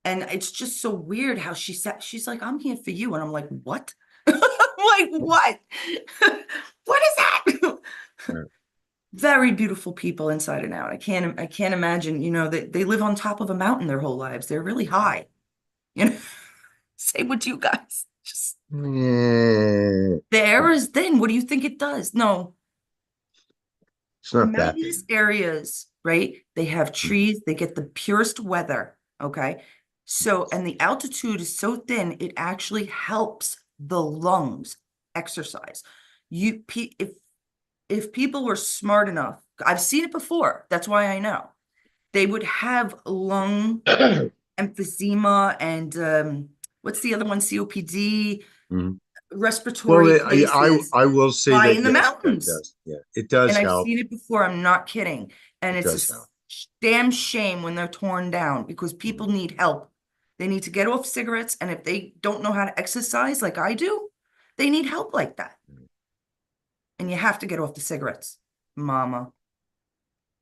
And it's just so weird how she said, she's like, I'm here for you. And I'm like, what? I'm like, what? What is that? Right. Very beautiful people inside and out. I can't imagine, they live on top of a mountain their whole lives. They're really high. You know, same with you guys. Just Mm, the air is thin. What do you think it does? No, it's not that mountainous thing. areas, right? They have trees, they get the purest weather. Okay. So, and the altitude is so thin, it actually helps the lungs exercise. If people were smart enough, I've seen it before. That's why I know they would have lung emphysema and what's the other one? COPD, Mhm. Well, respiratory places I will say high that in the yes, that mountains. does. Yeah, it And does I've help. seen it before. I'm not kidding. And It it's does help. damn shame when they're torn down, because people Mhm. need help. They need to get off cigarettes. And if they don't know how to exercise like I do, they need help like that. And you have to get off the cigarettes, mama.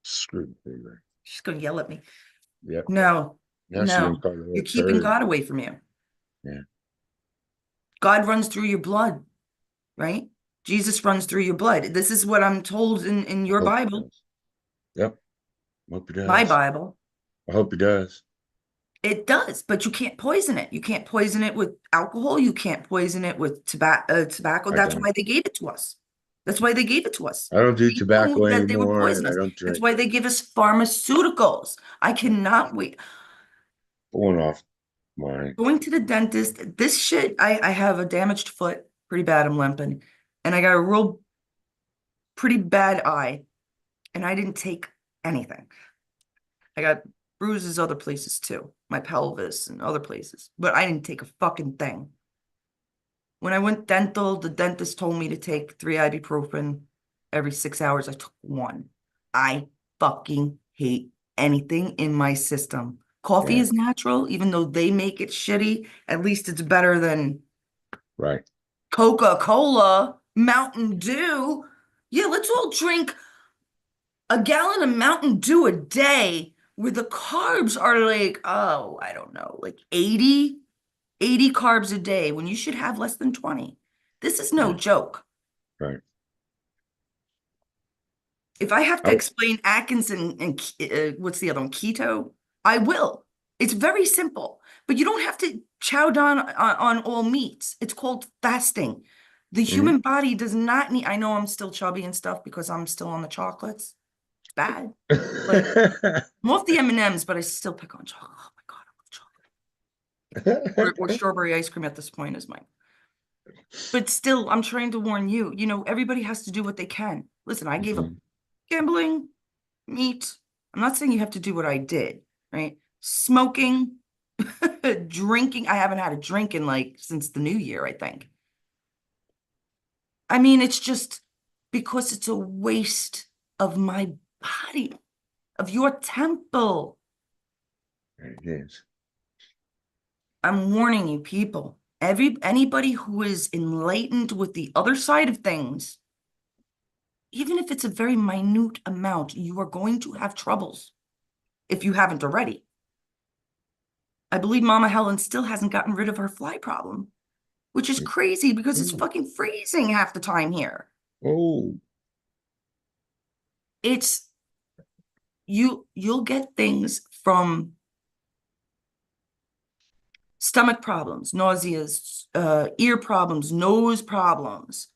Screw the finger. She's going to yell at me. Yep. No, Now she's gonna no. call you You're a keeping turd. God away from you. Yeah. God runs through your blood, right? Jesus runs through your blood. This is what I'm told in your Hope it Bible, does. Yep. Hope it my does. Bible. I hope it does. It does, but you can't poison it. You can't poison it with alcohol. You can't poison it with tobacco. I That's don't. why they gave it to us. That's why they gave it to us. I don't do We knew tobacco that they would anymore, poison and I us. don't That's drink why it. they give us pharmaceuticals. I cannot wait. Going off mine. Going to the dentist, this shit, I have a damaged foot, pretty bad. I'm limping. And I got a real pretty bad eye, and I didn't take anything. I got bruises other places too, my pelvis and other places, but I didn't take a fucking thing. When I went dental, the dentist told me to take 3 ibuprofen every 6 hours. I took one. I fucking hate anything in my system. Coffee Yeah. is natural, even though they make it shitty. At least it's better than Right. Coca-Cola, Mountain Dew. Yeah, let's all drink a gallon of Mountain Dew a day where the carbs are like, oh, I don't know, like 80 carbs a day when you should have less than 20. This is no Yeah. joke. Right. If I have to I, explain Atkins and what's the other one, keto, I will. It's very simple, but you don't have to chow down on all meats. It's called fasting. The mhm. human body does not need, I know I'm still chubby and stuff because I'm still on the chocolates. It's bad. But I'm off the M&Ms, but I still pick on chocolate. Oh my God, I love chocolate. Or strawberry ice cream at this point is mine. But still, I'm trying to warn you, everybody has to do what they can. Listen, I gave up Mhm. gambling, meat. I'm not saying you have to do what I did, right? Smoking, drinking. I haven't had a drink in since the new year, I think. I mean, it's just because it's a waste of my body, of your temple. It is. I'm warning you, people. Anybody who is enlightened with the other side of things, even if it's a very minute amount, you are going to have troubles if you haven't already. I believe Mama Helen still hasn't gotten rid of her fly problem, which is crazy because it's Ooh. fucking freezing half the time here. Oh. It's you'll get things from stomach problems, nauseas, ear problems, nose problems.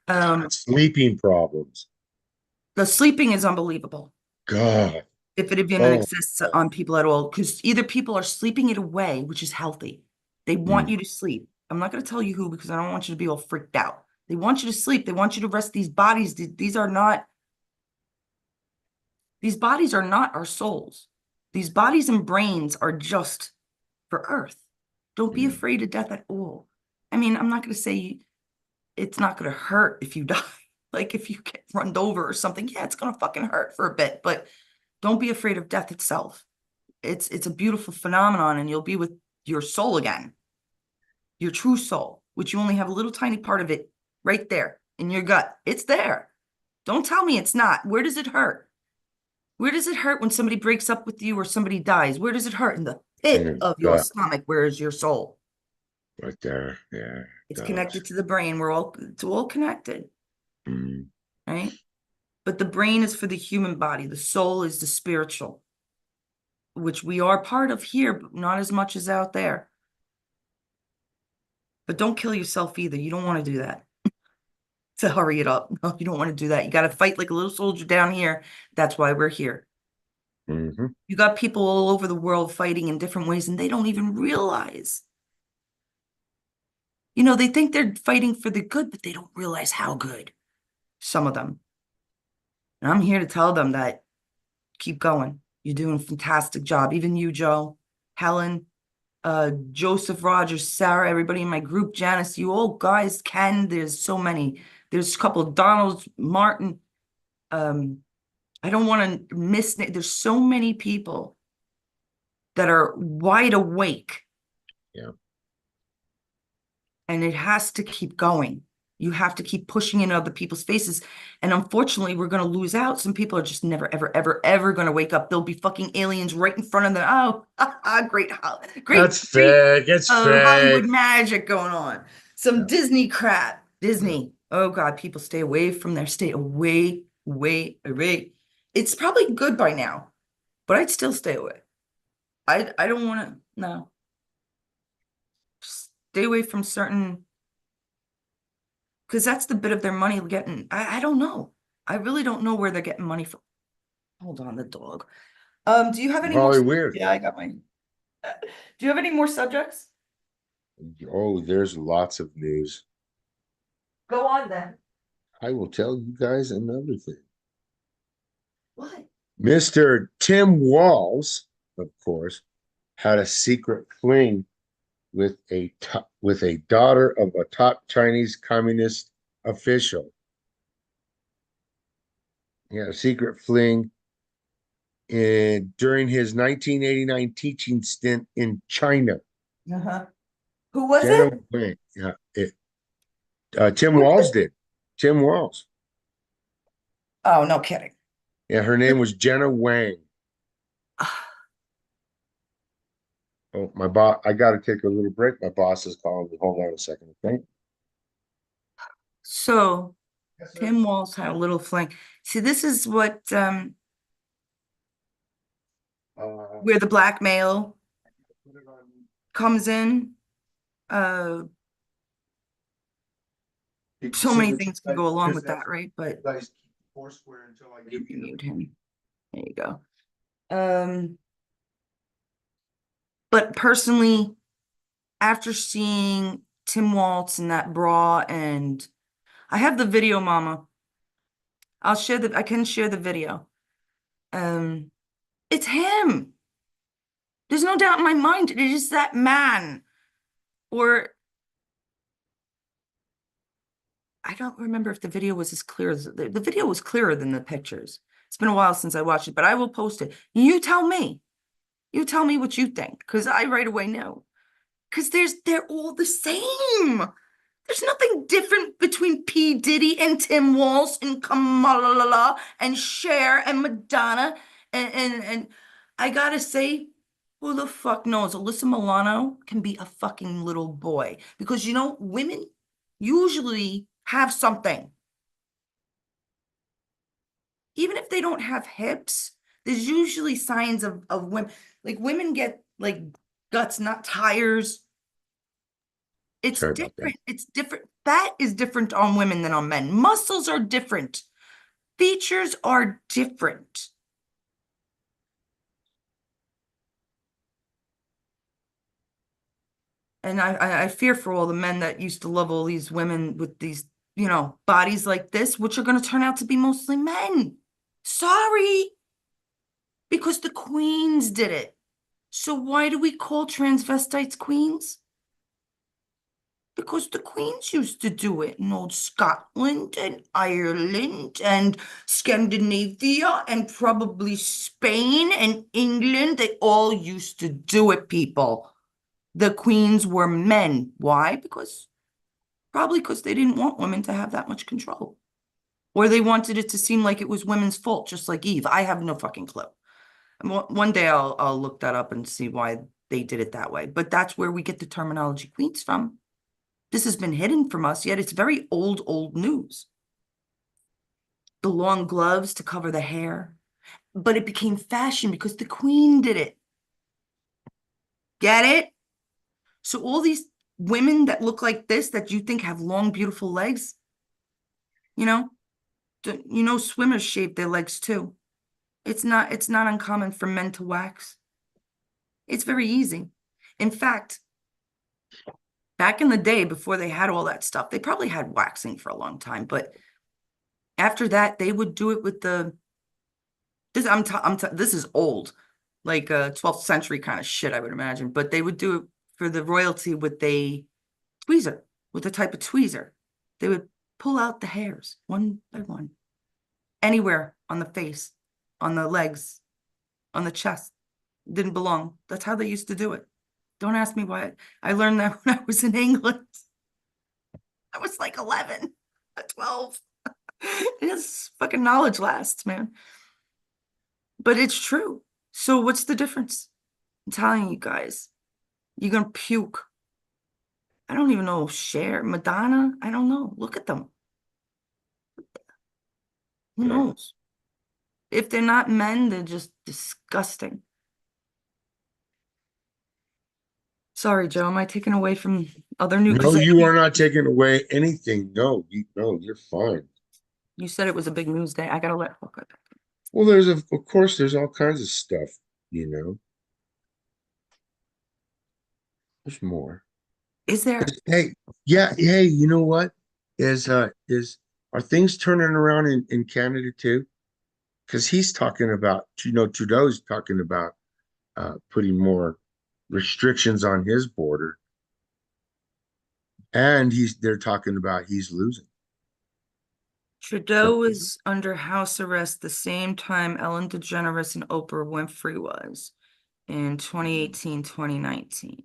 God, sleeping problems. The sleeping is unbelievable. God. If it even Oh. exists on people at all, because either people are sleeping it away, which is healthy. They want Mm. you to sleep. I'm not going to tell you who because I don't want you to be all freaked out. They want you to sleep. They want you to rest these bodies. These bodies are not our souls. These bodies and brains are just for Earth. Don't be Mm. afraid of death at all. I mean, I'm not going to say it's not going to hurt if you die. Like if you get run over or something, yeah, it's going to fucking hurt for a bit, but don't be afraid of death itself. It's a beautiful phenomenon, and you'll be with your soul again, your true soul, which you only have a little tiny part of it right there in your gut. It's there. Don't tell me it's not. Where does it hurt? Where does it hurt when somebody breaks up with you or somebody dies? Where does it hurt? In the pit of your Gut stomach. Where is your soul? right there. Yeah, it It's does. connected to the brain. It's all connected, Mm. right? But the brain is for the human body. The soul is the spiritual, which we are part of here, but not as much as out there. But don't kill yourself either. You don't want to do that. To hurry it up. No, you don't want to do that. You got to fight like a little soldier down here. That's why we're here. Hmm. You got people all over the world fighting in different ways, and they don't even realize. You know, they think they're fighting for the good, but they don't realize how good. Some of them. And I'm here to tell them that keep going. You're doing a fantastic job. Even you, Joe, Helen, Joseph, Rogers, Sarah, everybody in my group, Janice, you all guys can. There's so many. There's a couple of Donalds, Martin. I don't want to miss. There's so many people that are wide awake. Yeah. And it has to keep going. You have to keep pushing in other people's faces. And unfortunately, we're going to lose out. Some people are just never, ever, ever, ever going to wake up. There'll be fucking aliens right in front of them. Oh, great, That's great fake. It's Hollywood fake. magic going on. Some Yeah. Disney crap. Disney. Oh God, people stay away from there. Stay away, away. It's probably good by now, but I'd still stay away. I don't want to, no. Stay away from certain, because that's the bit of their money getting. I don't know. I really don't know where they're getting money from. Hold on, the dog. Do you have any more? Probably weird. Yeah, I got mine. Do you have any more subjects? Oh, there's lots of news. Go on then. I will tell you guys another thing. What? Mr. Tim Walz, of course, had a secret fling with a daughter of a top Chinese communist official. He had a secret fling during his 1989 teaching stint in China. Uh-huh. Who was Jenna it? Wang. Tim Walz did. Tim Walz. Oh, no kidding. Yeah, her name was Jenna Wang. Oh, my boss, I got to take a little break. My boss is calling me. Hold on a second, okay? So Yes, sir. Tim Walz had a little fling. See, this is what where the blackmail Put it on. comes in. So So many that things you can go guys- along because with that, that's- right? But you guys keep Foursquare until I give you mute him. There you go. But personally, after seeing Tim Waltz in that bra, and I have the video, Mama. I can share the video. It's him. There's no doubt in my mind. It is that man. Or I don't remember if the video was as clear as the video was clearer than the pictures. It's been a while since I watched it, but I will post it. You tell me. You tell me what you think, because I right away know. Because they're all the same. There's nothing different between P. Diddy and Tim Walz and Kamala and Cher and Madonna. And I gotta say, who the fuck knows? Alyssa Milano can be a fucking little boy. Because, you know, women usually have something. Even if they don't have hips, there's usually signs of women. Like women get like guts, not tires. It's Sorry about that. different. It's different. Fat is different on women than on men. Muscles are different. Features are different. And I fear for all the men that used to love all these women with these, you know, bodies like this, which are going to turn out to be mostly men. Sorry. Because the queens did it. So why do we call transvestites queens? Because the queens used to do it in old Scotland and Ireland and Scandinavia and probably Spain and England. They all used to do it, people. The queens were men. Why? Probably because they didn't want women to have that much control. Or they wanted it to seem like it was women's fault, just like Eve. I have no fucking clue. And one day I'll look that up and see why they did it that way. But that's where we get the terminology queens from. This has been hidden from us, yet it's very old news. The long gloves to cover the hair. But it became fashion because the queen did it. Get it? So all these women that look like this, that you think have long, beautiful legs, you know, swimmers shave their legs too. It's not uncommon for men to wax. It's very easy. In fact, back in the day, before they had all that stuff, they probably had waxing for a long time, but after that, they would do it with this is old, like 12th century kind of shit, I would imagine, but they would do it for the royalty with a tweezer, with a type of tweezer. They would pull out the hairs one by one, anywhere on the face, on the legs, on the chest. Didn't belong. That's how they used to do it. Don't ask me why. I learned that when I was in England. I was like 11, 12. This fucking knowledge lasts, man. But it's true. So what's the difference? I'm telling you guys, you're gonna puke. I don't even know, Cher, Madonna. I don't know. Look at them. Who knows? If they're not men, they're just disgusting. Sorry, Joe. Am I taking away from other news? No, you are not taking away anything. No, you're fine. You said it was a big news day. I gotta let Hook up. Well, of course, there's all kinds of stuff, you know. There's more. Is there? Hey, yeah, hey, you know what? Are things turning around in Canada too? Because he's talking about, Trudeau's talking about putting more restrictions on his border, and they're talking about he's losing. Trudeau was under house arrest the same time Ellen DeGeneres and Oprah Winfrey was in 2018, 2019.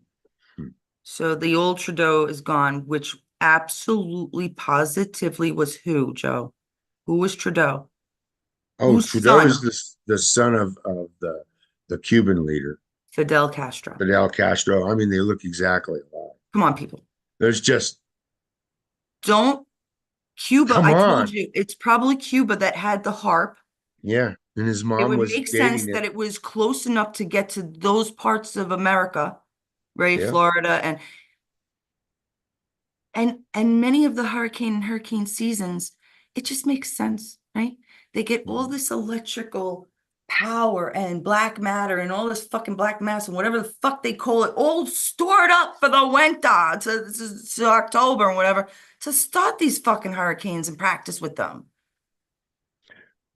So the old Trudeau is gone, which absolutely positively was who, Joe? Who was Trudeau? Oh, Whose Trudeau son? is the son of the Cuban leader, Fidel Castro. Fidel Castro. I mean, they look exactly alike. Come on, people. There's just Cuba, come I on. told you, it's probably Cuba that had the harp. Yeah, and his It mom would was make sense dating that it. it was close enough to get to those parts of America, right? Yeah. Florida and many of the hurricane seasons, it just makes sense, right? They get all this electrical power and black matter and all this fucking black mass and whatever the fuck they call it, all stored up for the winter to October and whatever, to start these fucking hurricanes and practice with them.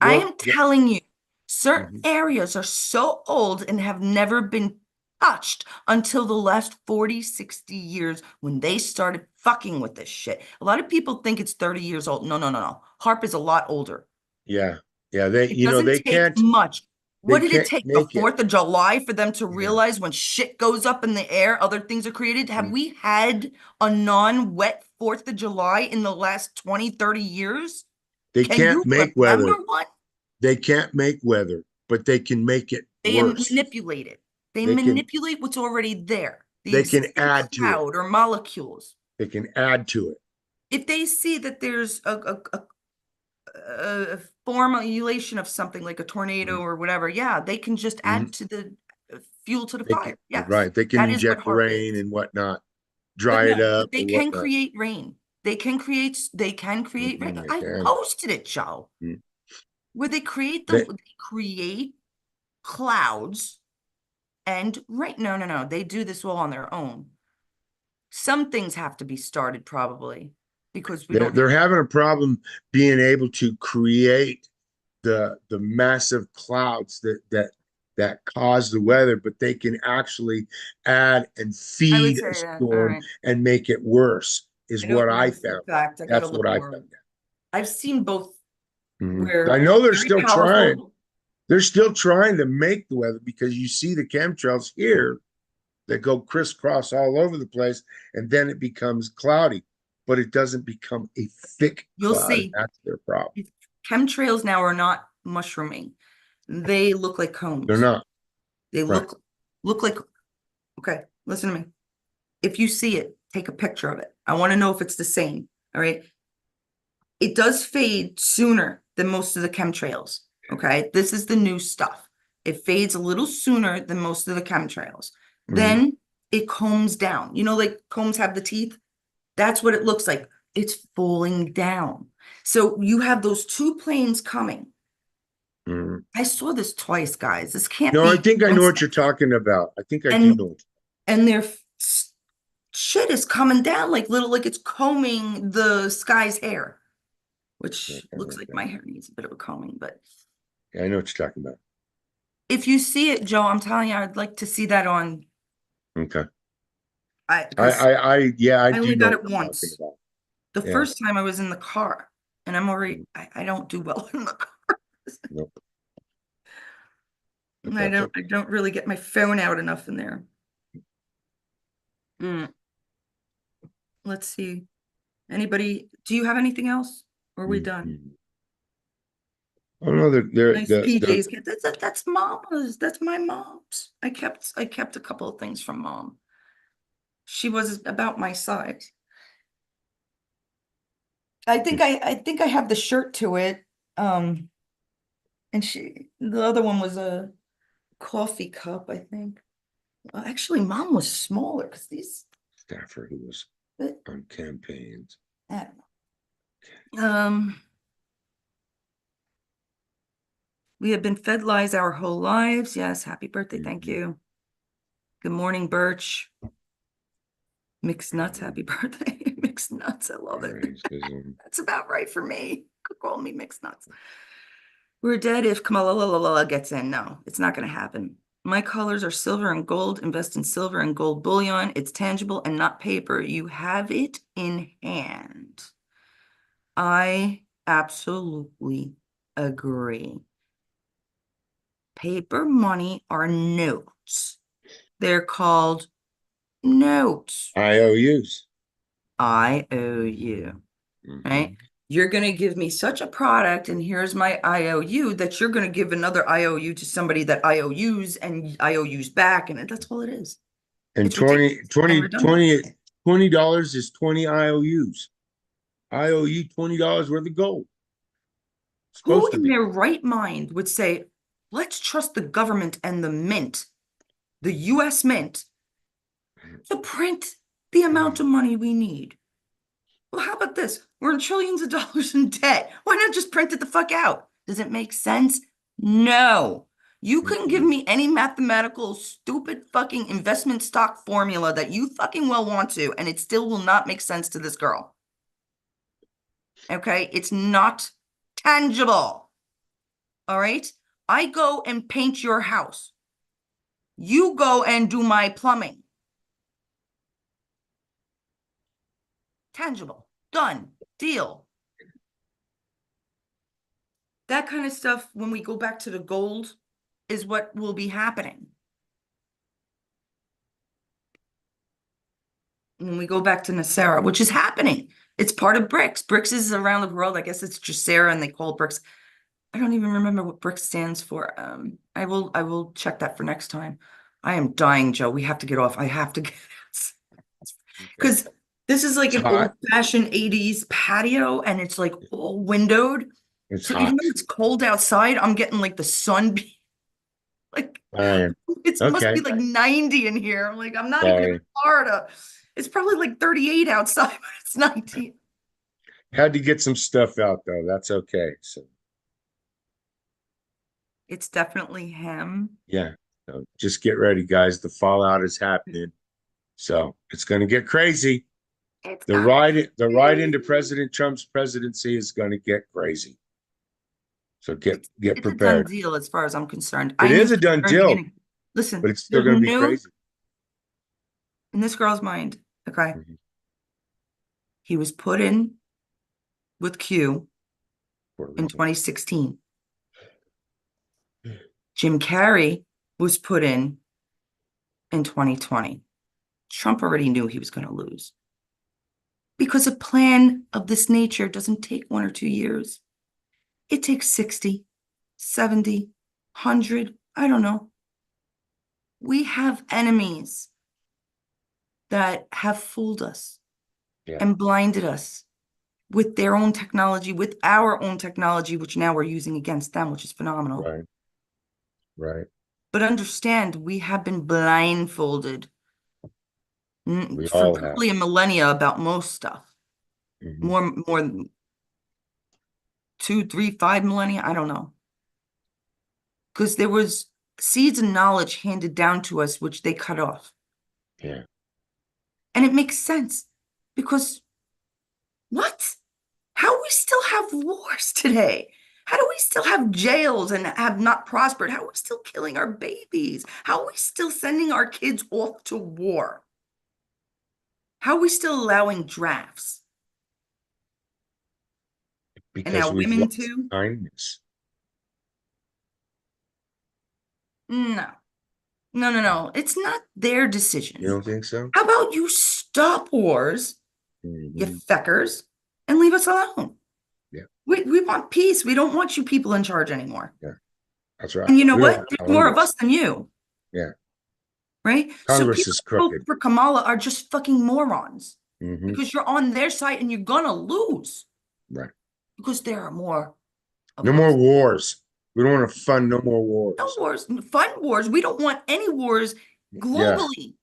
I am telling you, certain areas are so old and have never been touched until the last 40, 60 years when they started fucking with this shit. A lot of people think it's 30 years old. No. HARP is a lot older. Yeah. It doesn't They take can't much. What did it can't take? The make it. 4th of July for them to realize when shit goes up in the air, other things are created? Have we had a non-wet 4th of July in the last 20, 30 years? They Can you can't make remember weather. one? They can't make weather, but they can make it They worse. manipulate it. They They can manipulate what's already there, the they can existing add to it. cloud or molecules. They can add to it. If they see that there's a formulation of something like a tornado or whatever, yeah, they can just add to the fuel to the fire. Yes, Right. They can that is what inject HARP rain is. and whatnot, But dry it no, up but they or can whatnot. create rain. They can create rain. They I can. posted it, Joe. Mm. Where they create They- they create clouds and right. No. They do this all on their own. Some things have to be started probably because we don't They're having a problem being able to create the massive clouds that that cause the weather, but they can actually add and I would feed say a that. All storm right. and make it worse, is I what don't I know for a found. fact. I gotta That's what look I more. found I've seen both out. I where know they're very still trying. powerful. They're still trying to make the weather, because you see the chemtrails here that go crisscross all over the place, and then it becomes cloudy, but it doesn't become a thick You'll cloud. see. That's their problem. Chemtrails now are not mushrooming. They look like They're cones. not. They Right. look like, okay, listen to me. If you see it, take a picture of it. I want to know if it's the same. All right. It does fade sooner than most of the chemtrails. Okay. This is the new stuff. It fades a little sooner than most of the chemtrails. Then it combs down. You know, like combs have the teeth. That's what it looks like. It's falling down. So you have those two planes coming. Mhm. I saw this twice, guys. This can't No, I be think I know what you're coincidence. talking about. I think I do And know. and their shit is coming down like little, like it's combing the sky's hair, which looks like my hair needs a bit of a combing. But Yeah, I know what you're talking about. if you see it, Joe, I'm telling you, I'd like to see that on. Okay. Because Yeah, I I do only know got what it you're talking once. about. The Yeah. first time I was in the car, and I'm already, I don't do well in the car. Nope. But And that's I okay. don't really get my phone out enough in there. Mm, let's see. Anybody, do you have anything else? Or are we done? Mhm. Oh no, Nice PJs. That's mama's. That's my mom's. I kept a couple of things from mom. She was about my size. I think I have the shirt to it. Um, and the other one was a coffee cup, I think. Well, actually, mom was smaller because these, staffer who was uh, on campaigns. I don't know. We have been fed lies our whole lives. Yes, happy birthday. Thank Mhm. you. Good morning, Birch. Mixed nuts, happy birthday. Mixed nuts, I love it. Racism. That's about right for me. Could call me mixed nuts. We're dead if Kamala gets in. No, it's not going to happen. My colors are silver and gold. Invest in silver and gold bullion. It's tangible and not paper. You have it in hand. I absolutely agree. Paper money are notes. They're called notes. IOUs. IOU, right? Mhm. You're going to give me such a product, and here's my IOU, that you're going to give another IOU to somebody that IOUs and IOUs back, and that's all it is. And It's ridiculous and redundant. $20 is 20 IOUs. IOU $20 worth of gold. Who Supposed to in be. their right mind would say, let's trust the government and the mint, the US Mint, to print the amount of money we need? Well, how about this? We're in trillions of dollars in debt. Why not just print it the fuck out? Does it make sense? No. You couldn't give me any mathematical, stupid fucking investment stock formula that you fucking well want to, and it still will not make sense to this girl. Okay? It's not tangible. All right? I go and paint your house. You go and do my plumbing. Tangible. Done. Deal. That kind of stuff, when we go back to the gold, is what will be happening. When we go back to Nasera, which is happening, it's part of BRICS. BRICS is around the world. I guess it's Nasera and they call it BRICS. I don't even remember what BRICS stands for. I will check that for next time. I am dying, Joe. We have to get off. I have to get because this is like It's an hot. old-fashioned 80s patio, and it's like all windowed. It's So even hot. though it's cold outside, I'm getting like the sun. Like it must Okay. be like 90 in here. I'm like, I'm not even in Sorry. Florida. It's probably like 38 outside, but it's 19. Had to get some stuff out though. That's okay. So It's definitely him. yeah. So just get ready, guys. The fallout is happening. So it's gonna get crazy. It's The got ride into President Trump's presidency is gonna get crazy. So get It's a done prepared. deal as far as I'm concerned. It I knew is a from the done very deal, beginning. Listen, but it's still there's going to be new crazy. in this girl's mind. Okay. Mhm. He was put in with Q For a in reason. 2016. Jim Carrey was put in 2020. Trump already knew he was going to lose. Because a plan of this nature doesn't take 1 or 2 years. It takes 60, 70, 100, I don't know. We have enemies that have fooled us Yeah. and blinded us with their own technology, with our own technology, which now we're using against them, which is phenomenal. Right. Right. But understand, we have been blindfolded We for all have. probably a millennia about most stuff. Mhm. More than 2, 3, 5 millennia, I don't know. Because there was seeds of knowledge handed down to us, which they cut off. Yeah. And it makes sense because what? How do we still have wars today? How do we still have jails and have not prospered? How are we still killing our babies? How are we still sending our kids off to war? How are we still allowing drafts? And Because now we've women lost too? kindness. No, no. It's not their You decision. don't think so? How about you stop wars, you Mhm. feckers, and leave us alone? Yeah. We want peace. We don't want you people in charge anymore. Yeah. That's right. And you know We don't what? want There's more of Congress. us than you, Yeah. right? So Congress people is who vote crooked. for Kamala are just fucking morons Hmm. because you're on their side and you're gonna lose Right. because there are more of No more us. wars. We don't want to fund no more No wars. wars, fun wars. We don't want any wars Yeah. globally.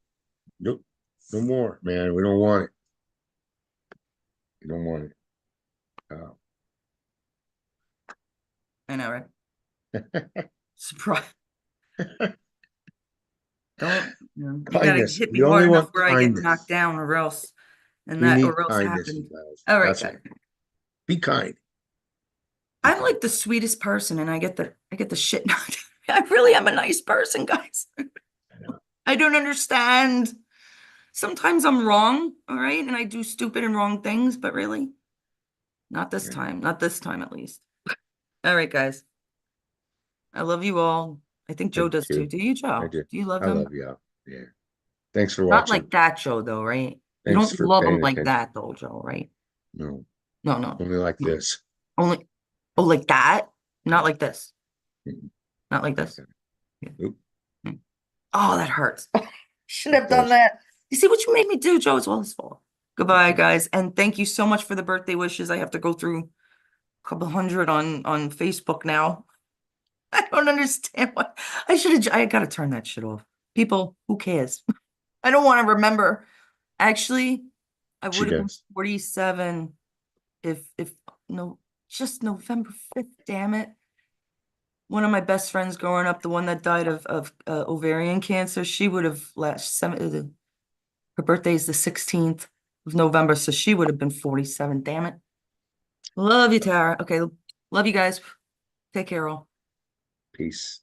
Nope. No more, man. We don't want it. We don't want it. I know, right? Surprise. Don't, you gotta Kindness. hit me We only hard enough want where I get knocked kindness. down or else, and We that need or else kindness, you happened. guys. All right, That's guys. it. Be kind. I'm like the sweetest person and I get the shit knocked. I really am a nice person, guys. know. I don't understand. Sometimes I'm wrong, all right? And I do stupid and wrong things, but really, not this Yeah. time. Not this time, at least. All right, guys. I love you all. I think Joe Thank does too. you. Do you, I Joe? do. Do you love I him? love y'all. Yeah. Thanks for Not watching. like that, Joe, though, right? You Thanks don't for love him paying like attention. that, though, Joe, right? No, No. only like No. this. Only, oh, like that? Not Yeah. like this. Mhm. Not like this. Oop. Oh, that hurts. Shouldn't have It done does. that. You see what you made me do, Joe? It's all his fault. Goodbye, Okay. guys. And thank you so much for the birthday wishes. I have to go through a couple hundred on Facebook now. I don't understand what I gotta turn that shit off. People, who cares? I don't want to remember. Actually, I She would have been does. 47 if no, just November 5th, damn it. One of my best friends growing up, the one that died of ovarian cancer, she would have her birthday is the 16th of November, so she would have been 47. Damn it. Love you, Tara. Okay, love you guys. Take care, all. Peace.